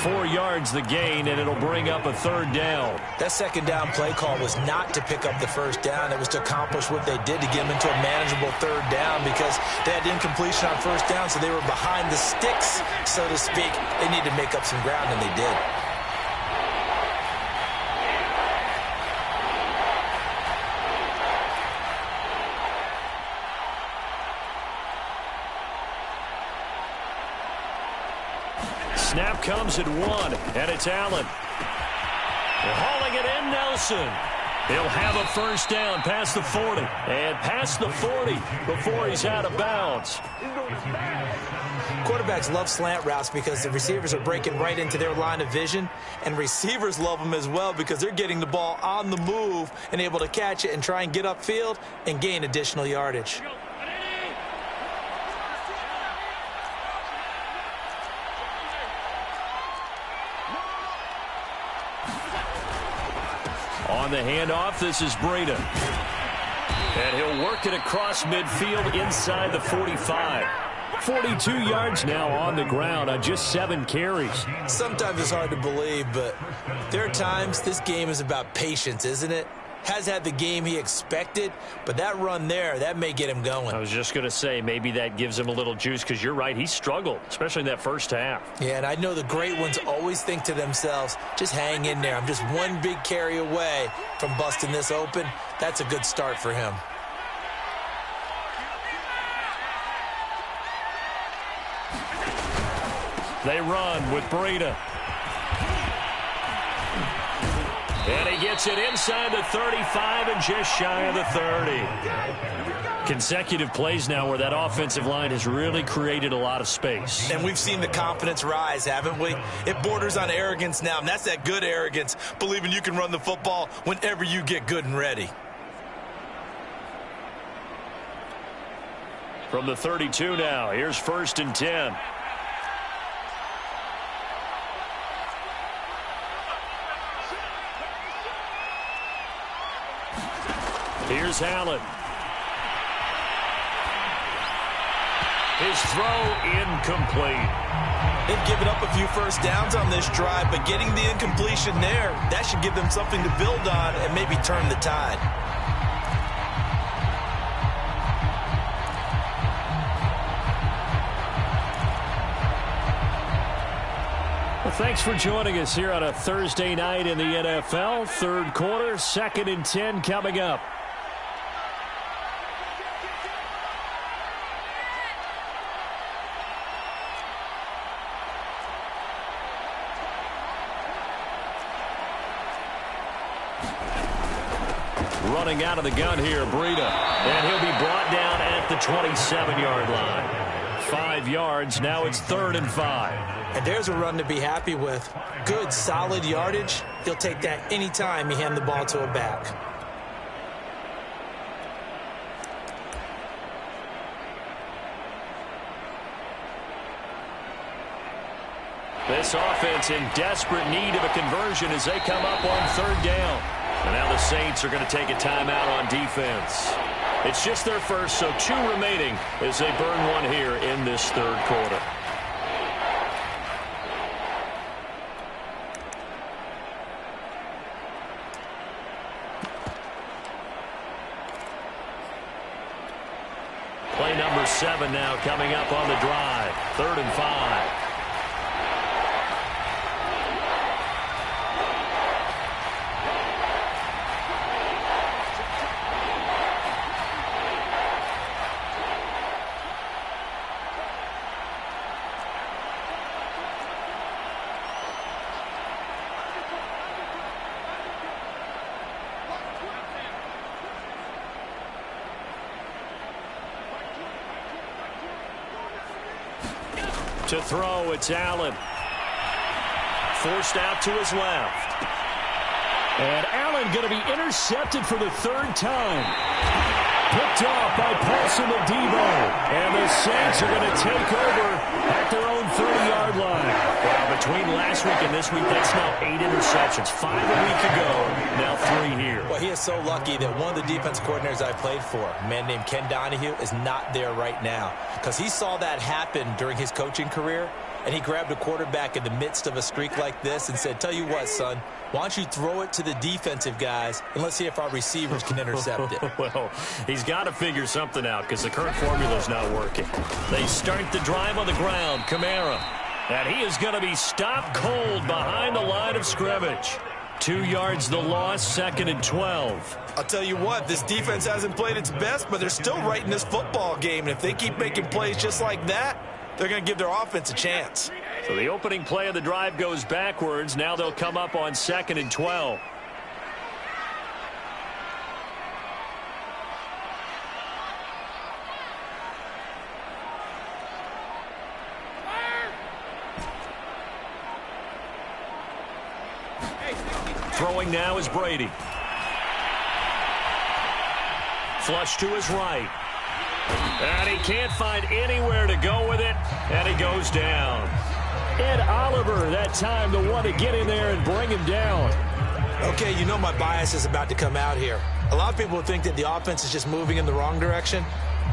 4 yards the gain, and it'll bring up a 3rd down. That 2nd down play call was not to pick up the 1st down. It was to accomplish what they did to get them into a manageable 3rd down because they had incompletion on 1st down, so they were behind the sticks, so to speak. They needed to make up some ground, and they did. Snap comes at 1, and it's Allen. Hauling it in, Nelson. He'll have a 1st down past the 40. And past the 40 before he's out of bounds. Quarterbacks love slant routes because the receivers are breaking right into their line of vision. And receivers love them as well because they're getting the ball on the move and able to catch it and try and get upfield and gain additional yardage. On the handoff, this is Breida. And he'll work it across midfield inside the 45. 42 yards now on the ground on just 7 carries. Sometimes it's hard to believe, but there are times this game is about patience, isn't it? Has had the game he expected, but that run there, that may get him going. I was just going to say, maybe that gives him a little juice because you're right, he struggled, especially in that first half. Yeah, and I know the great ones always think to themselves, just hang in there. I'm just one big carry away from busting this open. That's a good start for him. They run with Breida. And he gets it inside the 35 and just shy of the 30. Consecutive plays now where that offensive line has really created a lot of space. And we've seen the confidence rise, haven't we? It borders on arrogance now, and that's that good arrogance, believing you can run the football whenever you get good and ready. From the 32 now, here's 1st and 10. Here's Allen. His throw incomplete. They've given up a few first downs on this drive, but getting the incompletion there, that should give them something to build on and maybe turn the tide. Well, thanks for joining us here on a Thursday night in the NFL. 3rd quarter, 2nd and 10 coming up. running out of the gun here, Breida. And he'll be brought down at the 27-yard line. 5 yards, now it's 3rd and 5. And there's a run to be happy with. Good, solid yardage. He'll take that anytime you hand the ball to a back. This offense in desperate need of a conversion as they come up on 3rd down. And now the Saints are going to take a timeout on defense. It's just their first, so 2 remaining as they burn one here in this 3rd quarter. Play number 7 now coming up on the drive. 3rd and 5. To throw, it's Allen. Forced out to his left. And Allen going to be intercepted for the 3rd time. Picked off by Paulson Adebo. And the Saints are going to take over at their own 30-yard line. Well, between last week and this week, that's now 8 interceptions. 5 a week ago, now 3 here. Well, he is so lucky that one of the defense coordinators I played for, a man named Ken Donahue, is not there right now. Because he saw that happen during his coaching career, and he grabbed a quarterback in the midst of a streak like this and said, tell you what, son, why don't you throw it to the defensive guys, and let's see if our receivers can intercept it. Well, he's got to figure something out because the current formula is not working. They start the drive on the ground. Kamara. And he is going to be stopped cold behind the line of scrimmage. 2 yards the loss, 2nd and 12. I'll tell you what, this defense hasn't played its best, but they're still right in this football game. And if they keep making plays just like that, they're going to give their offense a chance. So the opening play of the drive goes backwards. Now they'll come up on 2nd and 12. Throwing now is Brady. Flush to his right. And he can't find anywhere to go with it, and he goes down. Ed Oliver, that time, the one to get in there and bring him down. Okay, you know my bias is about to come out here. A lot of people think that the offense is just moving in the wrong direction.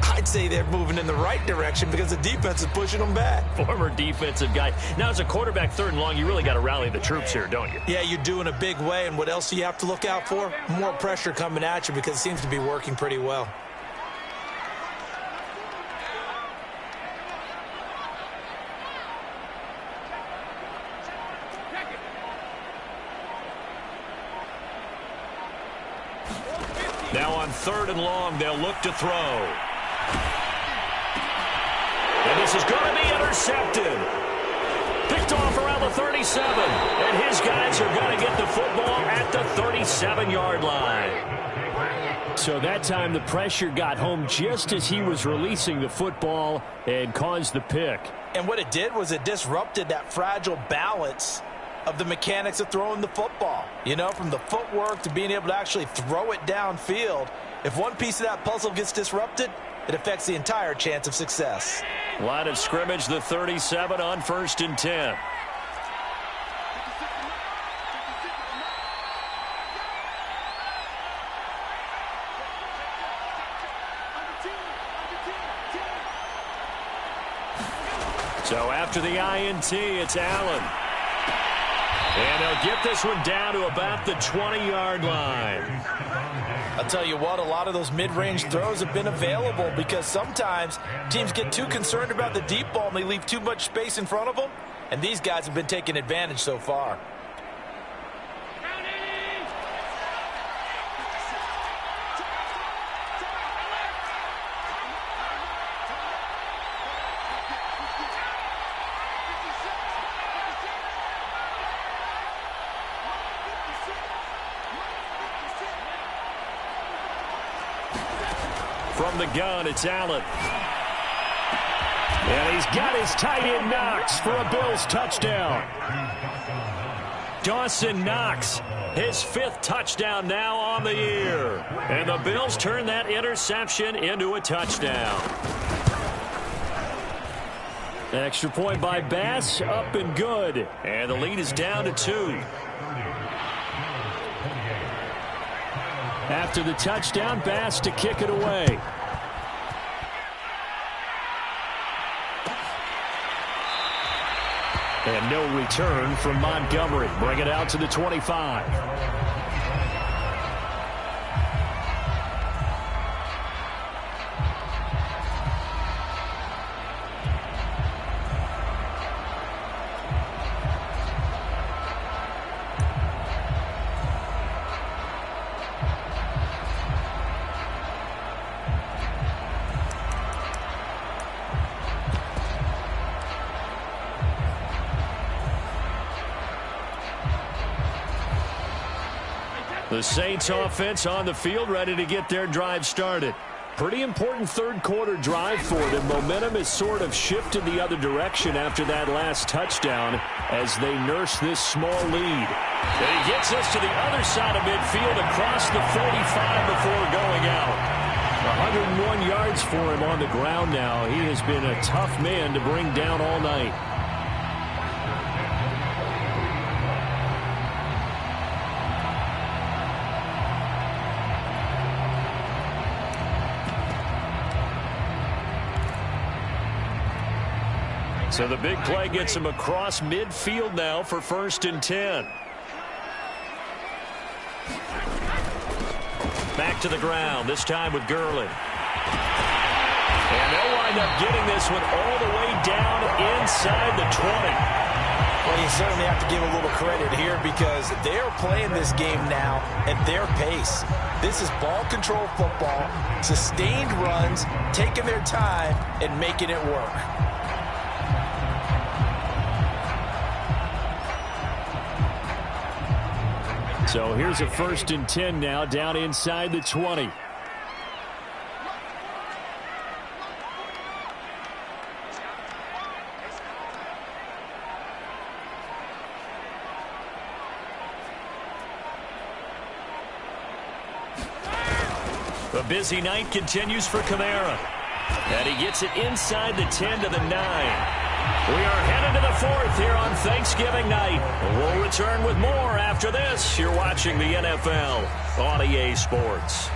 I'd say they're moving in the right direction because the defense is pushing them back. Former defensive guy. Now, as a quarterback 3rd and long, you really got to rally the troops here, don't you? Yeah, you do in a big way. And what else do you have to look out for? More pressure coming at you because it seems to be working pretty well. Now on 3rd and long, they'll look to throw. And this is going to be intercepted. Picked off around the 37. And his guys are going to get the football at the 37-yard line. So that time the pressure got home just as he was releasing the football and caused the pick. And what it did was it disrupted that fragile balance of the mechanics of throwing the football. You know, from the footwork to being able to actually throw it downfield. If one piece of that puzzle gets disrupted, it affects the entire chance of success. Line of scrimmage, the 37 on 1st and 10. So after the INT, it's Allen. And they'll get this one down to about the 20-yard line. I'll tell you what, a lot of those mid-range throws have been available because sometimes teams get too concerned about the deep ball and they leave too much space in front of them. And these guys have been taking advantage so far. From the gun, it's Allen. And he's got his tight end Knox for a Bills touchdown. Dawson Knox, his 5th touchdown now on the year. And the Bills turn that interception into a touchdown. Extra point by Bass, up and good. And the lead is down to 2. After the touchdown, Bass to kick it away. And no return from Montgomery. Bring it out to the 25. The Saints offense on the field, ready to get their drive started. Pretty important third-quarter drive for them. Momentum has sort of shifted the other direction after that last touchdown as they nurse this small lead. And he gets us to the other side of midfield across the 45 before going out. 101 yards for him on the ground now. He has been a tough man to bring down all night. So the big play gets him across midfield now for 1st and 10. Back to the ground, this time with Gurley. And they'll wind up getting this one all the way down inside the 20. Well, you certainly have to give a little credit here because they're playing this game now at their pace. This is ball control football, sustained runs, taking their time and making it work. So here's a 1st and 10 now down inside the 20. The busy night continues for Kamara. And he gets it inside the 10 to the 9. We are headed to the 4th here on Thanksgiving night. We'll return with more after this. You're watching the NFL on EA Sports.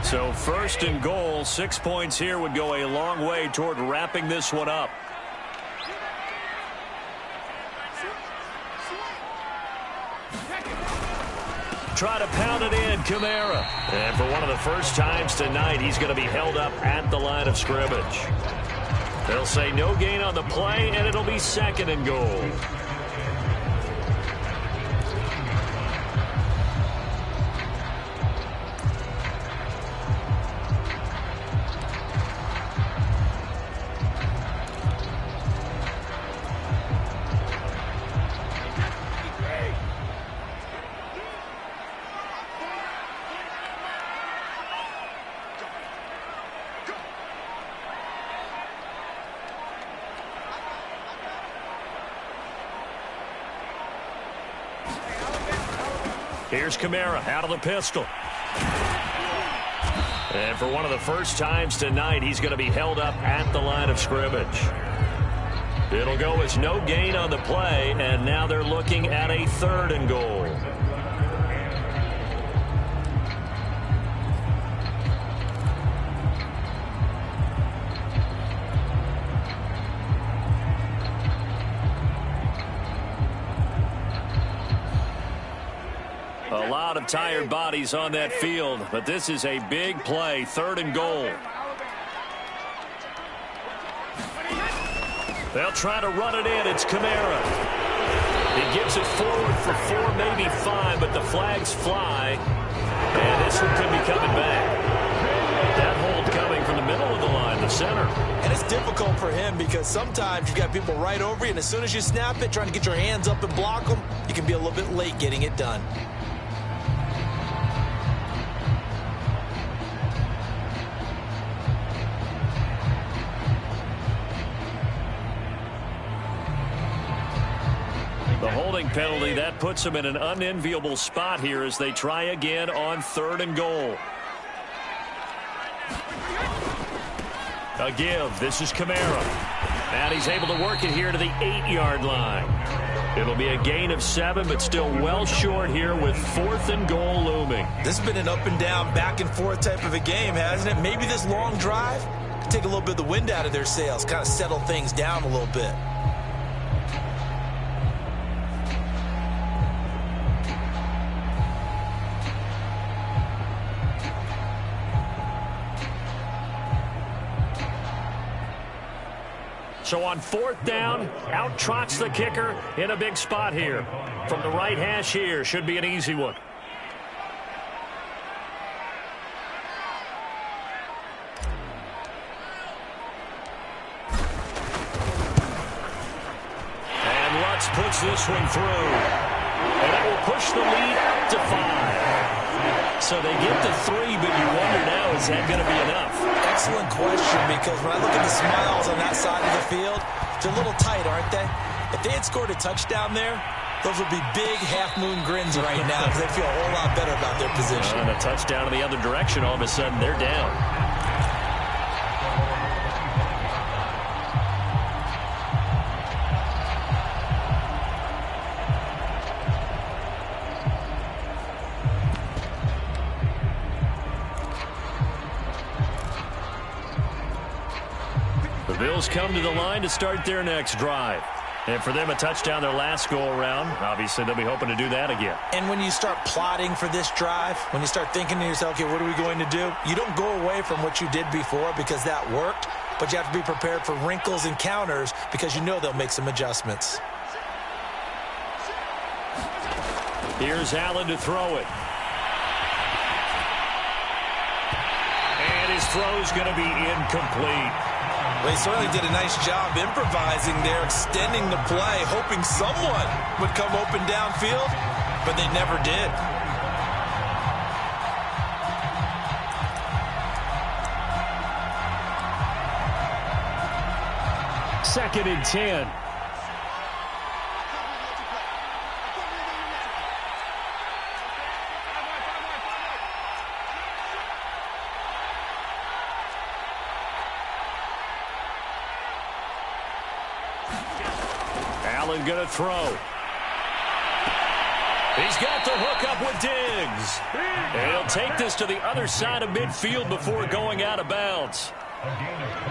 So 1st and goal, 6 points here would go a long way toward wrapping this one up. Try to pound it in, Kamara. And for one of the first times tonight, he's going to be held up at the line of scrimmage. They'll say no gain on the play, and it'll be 2nd and goal. Here's Kamara out of the pistol. And for one of the first times tonight, he's going to be held up at the line of scrimmage. It'll go as no gain on the play, and now they're looking at a 3rd and goal. A lot of tired bodies on that field, but this is a big play, 3rd and goal. They'll try to run it in. It's Kamara. He gives it forward for 4, maybe 5, but the flags fly. And this one could be coming back. That hold coming from the middle of the line, the center. And it's difficult for him because sometimes you've got people right over you, and as soon as you snap it, trying to get your hands up and block them, you can be a little bit late getting it done. The holding penalty, that puts them in an unenviable spot here as they try again on 3rd and goal. A give. This is Kamara. And he's able to work it here to the 8-yard line. It'll be a gain of 7, but still well short here with 4th and goal looming. This has been an up and down, back and forth type of a game, hasn't it? Maybe this long drive could take a little bit of the wind out of their sails, kind of settle things down a little bit. So on 4th down, out trots the kicker in a big spot here. From the right hash here, should be an easy one. And Lutz puts this one through. And that will push the lead up to 5. So they get to 3, but you wonder now, is that going to be enough? Excellent question, because when I look at the smiles on that side of the field, they're a little tight, aren't they? If they had scored a touchdown there, those would be big half-moon grins right now because they feel a whole lot better about their position. And a touchdown in the other direction, all of a sudden they're down. The Bills come to the line to start their next drive. And for them, a touchdown their last go-around. Obviously, they'll be hoping to do that again. And when you start plotting for this drive, when you start thinking to yourself, okay, what are we going to do? You don't go away from what you did before because that worked, but you have to be prepared for wrinkles and counters because you know they'll make some adjustments. Here's Allen to throw it. And his throw's going to be incomplete. Well, he certainly did a nice job improvising there, extending the play, hoping someone would come open downfield, but they never did. Second and 10. Allen going to throw. He's got the hook up with Diggs. And he'll take this to the other side of midfield before going out of bounds.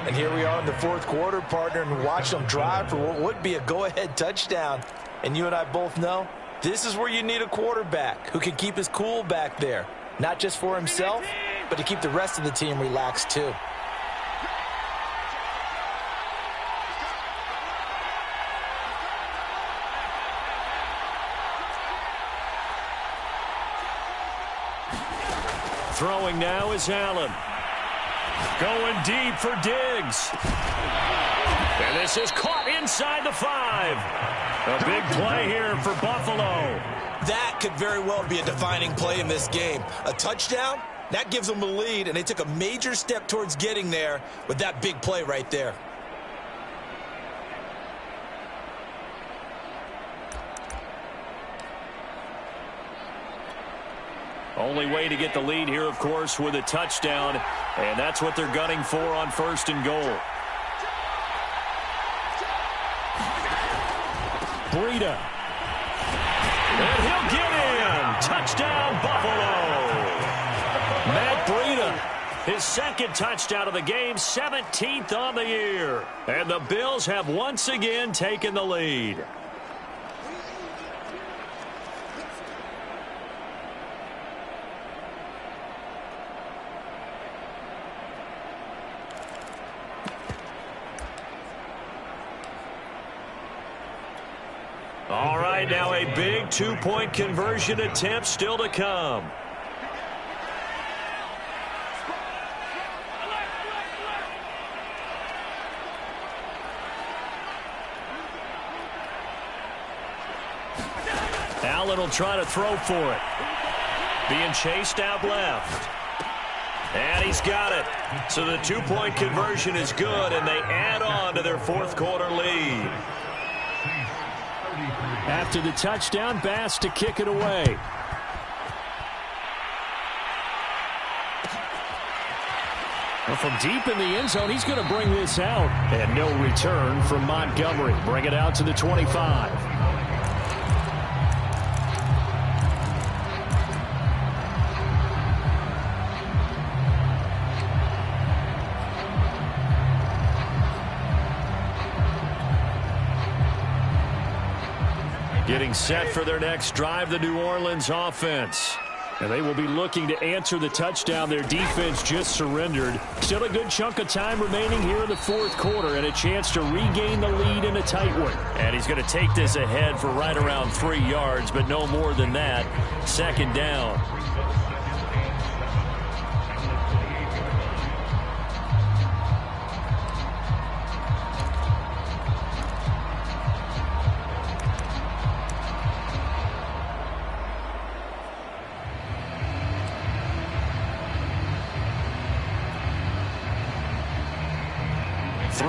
And here we are in the fourth quarter, partner, and watch them drive for what would be a go-ahead touchdown. And you and I both know this is where you need a quarterback who can keep his cool back there. Not just for himself, but to keep the rest of the team relaxed too. Throwing now is Allen. Going deep for Diggs. And this is caught inside the 5. A big play here for Buffalo. That could very well be a defining play in this game. A touchdown, that gives them a lead, and they took a major step towards getting there with that big play right there. Only way to get the lead here, of course, with a touchdown. And that's what they're gunning for on 1st and goal. Breida. And he'll get in. Touchdown, Buffalo. Matt Breida, his second touchdown of the game, 17th on the year. And the Bills have once again taken the lead. right, now a big two-point conversion attempt still to come. Allen will try to throw for it. Being chased out left. And he's got it. So the two-point conversion is good, and they add on to their fourth quarter lead. After the touchdown, Bass to kick it away. Well, from deep in the end zone, he's going to bring this out. And no return from Montgomery. Bring it out to the 25. Getting set for their next drive, the New Orleans offense. And they will be looking to answer the touchdown their defense just surrendered. Still a good chunk of time remaining here in the fourth quarter and a chance to regain the lead in a tight one. And he's going to take this ahead for right around 3 yards, but no more than that. Second down.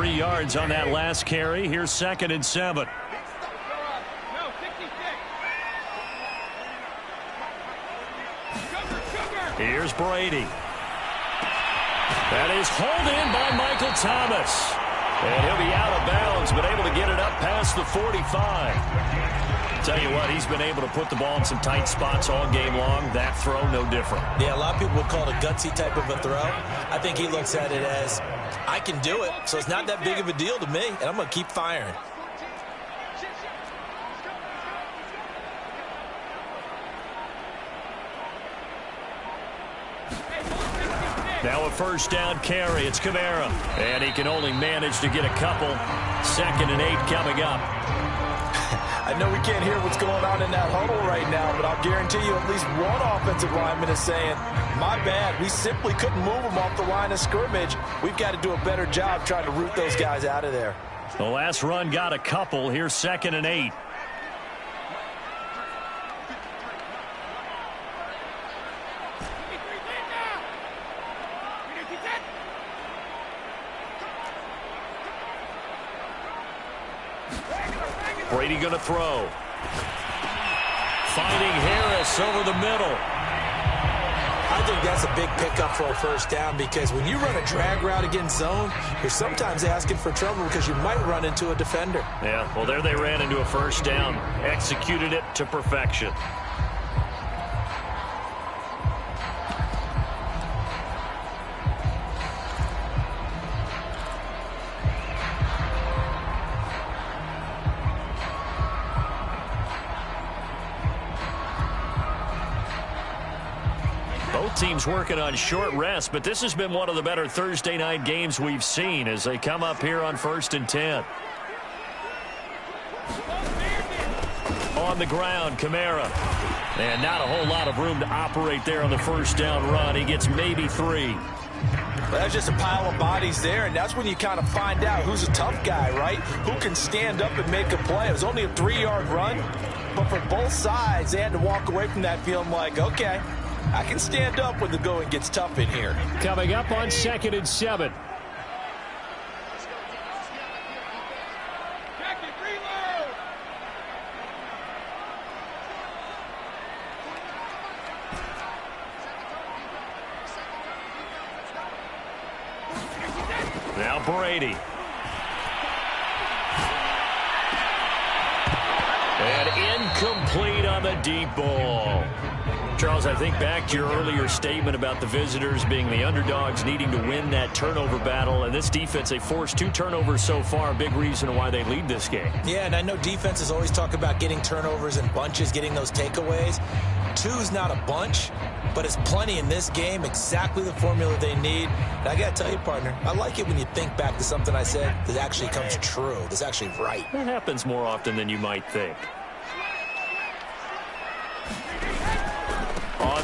Yards on that last carry. Here's 2nd and 7. Here's Brady. That is hauled in by Michael Thomas. And he'll be out of bounds, but able to get it up past the 45. Tell you what, he's been able to put the ball in some tight spots all game long. That throw, no different. Yeah, a lot of people would call it a gutsy type of a throw. I think he looks at it as, I can do it, so it's not that big of a deal to me, and I'm going to keep firing. Now a first down carry. It's Kamara. And he can only manage to get a couple. 2nd and 8 coming up. I know we can't hear what's going on in that huddle right now, but I'll guarantee you at least one offensive lineman is saying, my bad, we simply couldn't move them off the line of scrimmage. We've got to do a better job trying to root those guys out of there. The last run got a couple. Here's 2nd and 8. Brady going to throw. Finding Harris over the middle. I think that's a big pickup for a first down because when you run a drag route against zone, you're sometimes asking for trouble because you might run into a defender. Yeah, well, there they ran into a first down. Executed it to perfection. Teams working on short rest, but this has been one of the better Thursday night games we've seen as they come up here on 1st and 10. On the ground, Kamara. And not a whole lot of room to operate there on the first down run. He gets maybe 3. Well, that's just a pile of bodies there, and that's when you kind of find out who's a tough guy, right? Who can stand up and make a play. It was only a 3-yard run, but for both sides, they had to walk away from that feeling like, okay, I can stand up when the going gets tough in here. Coming up on 2nd and 7. Now Brady. And incomplete on the deep ball. Charles, I think back to your earlier statement about the visitors being the underdogs needing to win that turnover battle. And this defense, they forced 2 turnovers so far. Big reason why they lead this game. Yeah, and I know defenses always talk about getting turnovers in bunches, getting those takeaways. 2's not a bunch, but it's plenty in this game, exactly the formula they need. And I got to tell you, partner, I like it when you think back to something I said that actually comes true, that's actually right. It happens more often than you might think.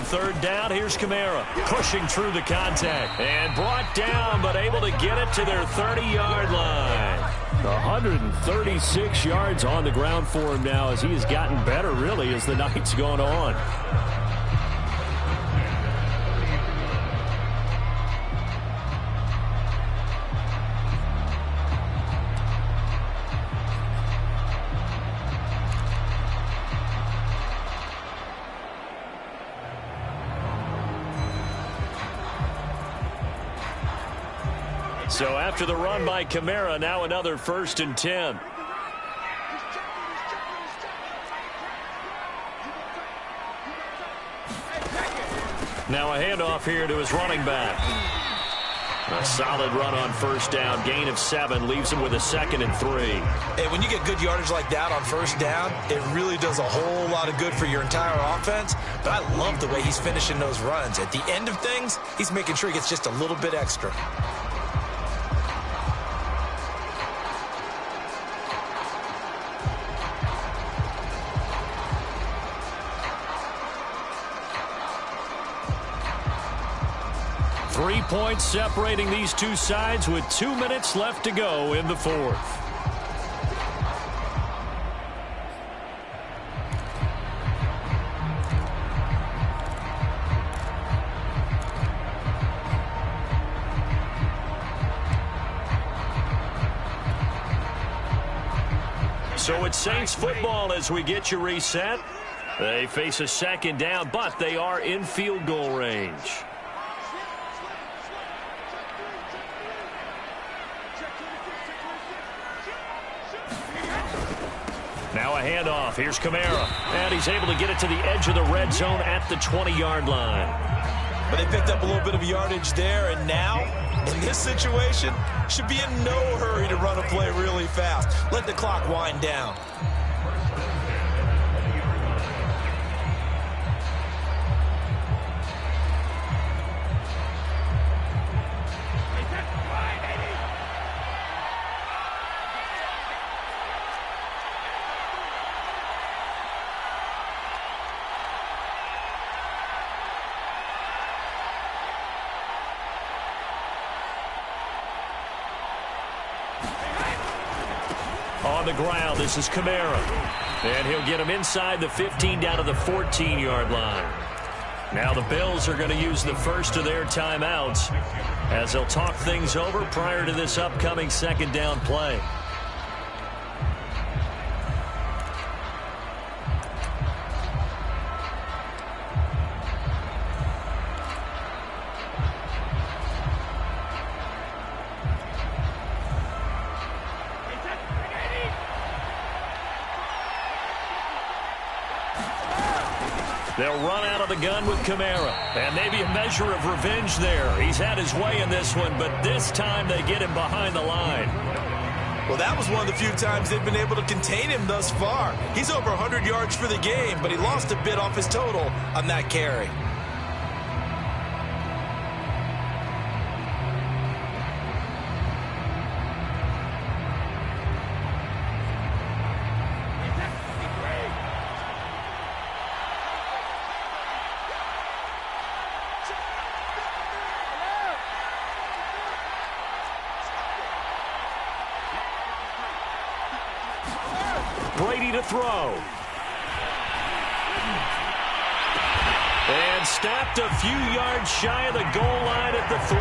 third down. Here's Kamara pushing through the contact. And brought down, but able to get it to their 30-yard line. 136 yards on the ground for him now as he has gotten better, really, as the night's gone on. So after the run by Kamara, now another 1st and 10. Now a handoff here to his running back. A solid run on 1st down. Gain of 7 leaves him with a 2nd and 3. Hey, when you get good yardage like that on 1st down, it really does a whole lot of good for your entire offense. But I love the way he's finishing those runs. At the end of things, he's making sure he gets just a little bit extra. Three points separating these two sides with 2 minutes left to go in the 4th. So it's Saints football as we get you reset. They face a 2nd down, but they are in field goal range. Now a handoff. Here's Kamara. And he's able to get it to the edge of the red zone at the 20-yard line. But they picked up a little bit of yardage there, and now, in this situation, should be in no hurry to run a play really fast. Let the clock wind down. On the ground, this is Kamara. And he'll get him inside the 15 down to the 14-yard line. Now the Bills are going to use the first of their timeouts as they'll talk things over prior to this upcoming 2nd down play. They'll run out of the gun with Kamara. And maybe a measure of revenge there. He's had his way in this one, but this time they get him behind the line. Well, that was one of the few times they've been able to contain him thus far. He's over 100 yards for the game, but he lost a bit off his total on that carry. Brady to throw. And stopped a few yards shy of the goal line at the 3.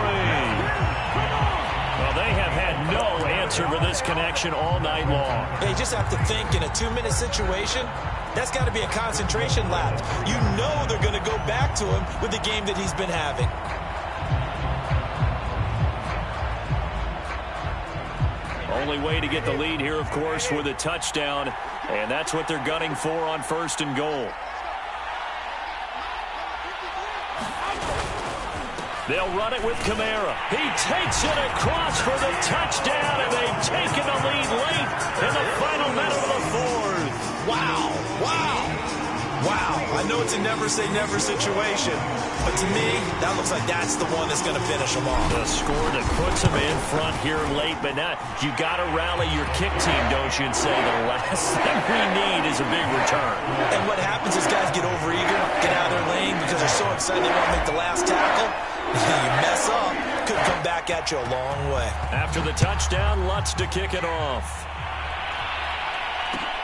Well, they have had no answer for this connection all night long. They just have to think in a 2-minute situation, that's got to be a concentration lapse. You know they're going to go back to him with the game that he's been having. Only way to get the lead here, of course, with a touchdown. And that's what they're gunning for on 1st and goal. They'll run it with Kamara. He takes it across for the touchdown, and they've taken the lead late in the final minute of the 4th. Wow. Wow. Wow. I know it's it's a never-say-never situation. But to me, that looks like that's the one that's going to finish them off. The score that puts them in front here late, but now you got to rally your kick team, don't you, and say the last thing we need is a big return. And what happens is guys get overeager, get out of their lane because they're so excited they want to make the last tackle. You mess up, could come back at you a long way. After the touchdown, Lutz to kick it off.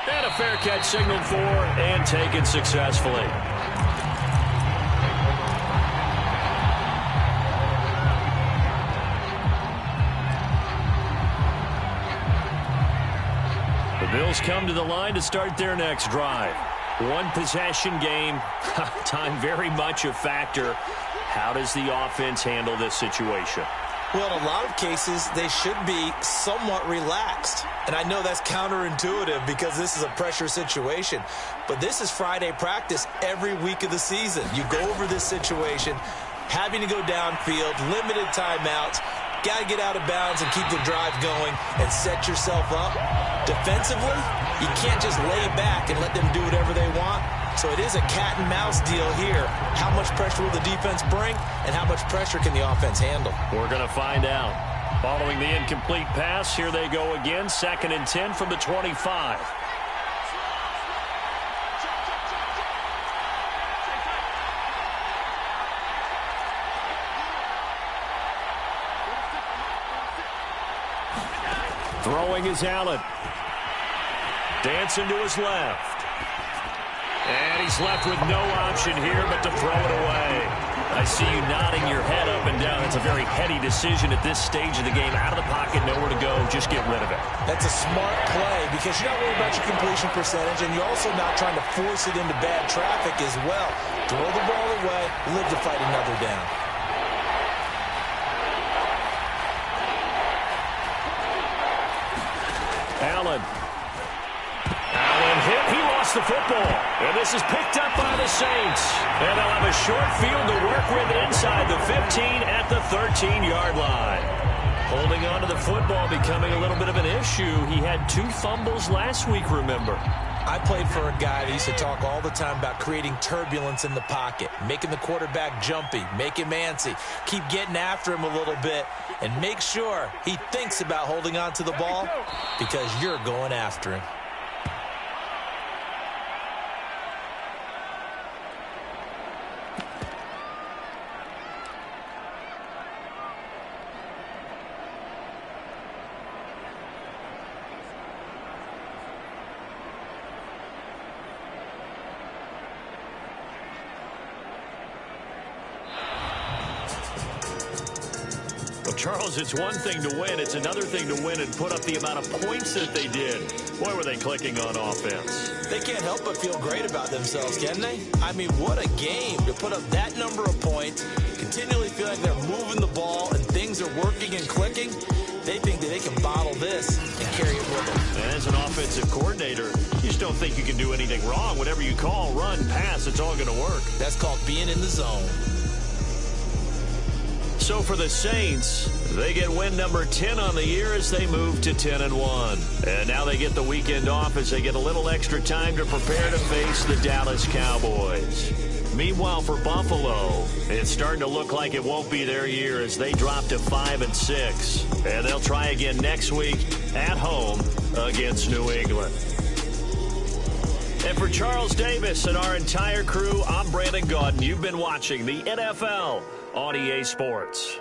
And a fair catch signaled for and taken successfully. The Bills come to the line to start their next drive. One possession game, time very much a factor. How does the offense handle this situation? Well, in a lot of cases, they should be somewhat relaxed. And I know that's counterintuitive because this is a pressure situation. But this is Friday practice every week of the season. You go over this situation, having to go downfield, limited timeouts, got to get out of bounds and keep the drive going and set yourself up. Defensively, you can't just lay back and let them do whatever they want. So it is a cat and mouse deal here. How much pressure will the defense bring, and how much pressure can the offense handle? We're going to find out. Following the incomplete pass, here they go again. 2nd and 10 from the 25. Throwing is Allen. Dancing to his left. And he's left with no option here but to throw it away. I see you nodding your head up and down. It's a very heady decision at this stage of the game. Out of the pocket, nowhere to go. Just get rid of it. That's a smart play because you're not worried about your completion percentage, and you're also not trying to force it into bad traffic as well. Throw the ball away, live to fight another down. Allen hit. He lost the football. And this is picked up by the Saints. And they'll have a short field to work with inside the 15 at the 13-yard line. Holding on to the football becoming a little bit of an issue. He had 2 fumbles last week, remember. I played for a guy that used to talk all the time about creating turbulence in the pocket, making the quarterback jumpy, make him antsy, keep getting after him a little bit, and make sure he thinks about holding on to the ball because you're going after him. Charles, it's one thing to win. It's another thing to win and put up the amount of points that they did. Boy, were they clicking on offense. They can't help but feel great about themselves, can they? I mean, what a game to put up that number of points, continually feel like they're moving the ball and things are working and clicking. They think that they can bottle this and carry it with them. And as an offensive coordinator, you just don't think you can do anything wrong. Whatever you call, run, pass, it's all going to work. That's called being in the zone. So for the Saints, they get win number 10 on the year as they move to 10-1. And now they get the weekend off as they get a little extra time to prepare to face the Dallas Cowboys. Meanwhile, for Buffalo, it's starting to look like it won't be their year as they drop to 5-6. And they'll try again next week at home against New England. And for Charles Davis and our entire crew, I'm Brandon Gaudin. You've been watching the NFL on EA Sports.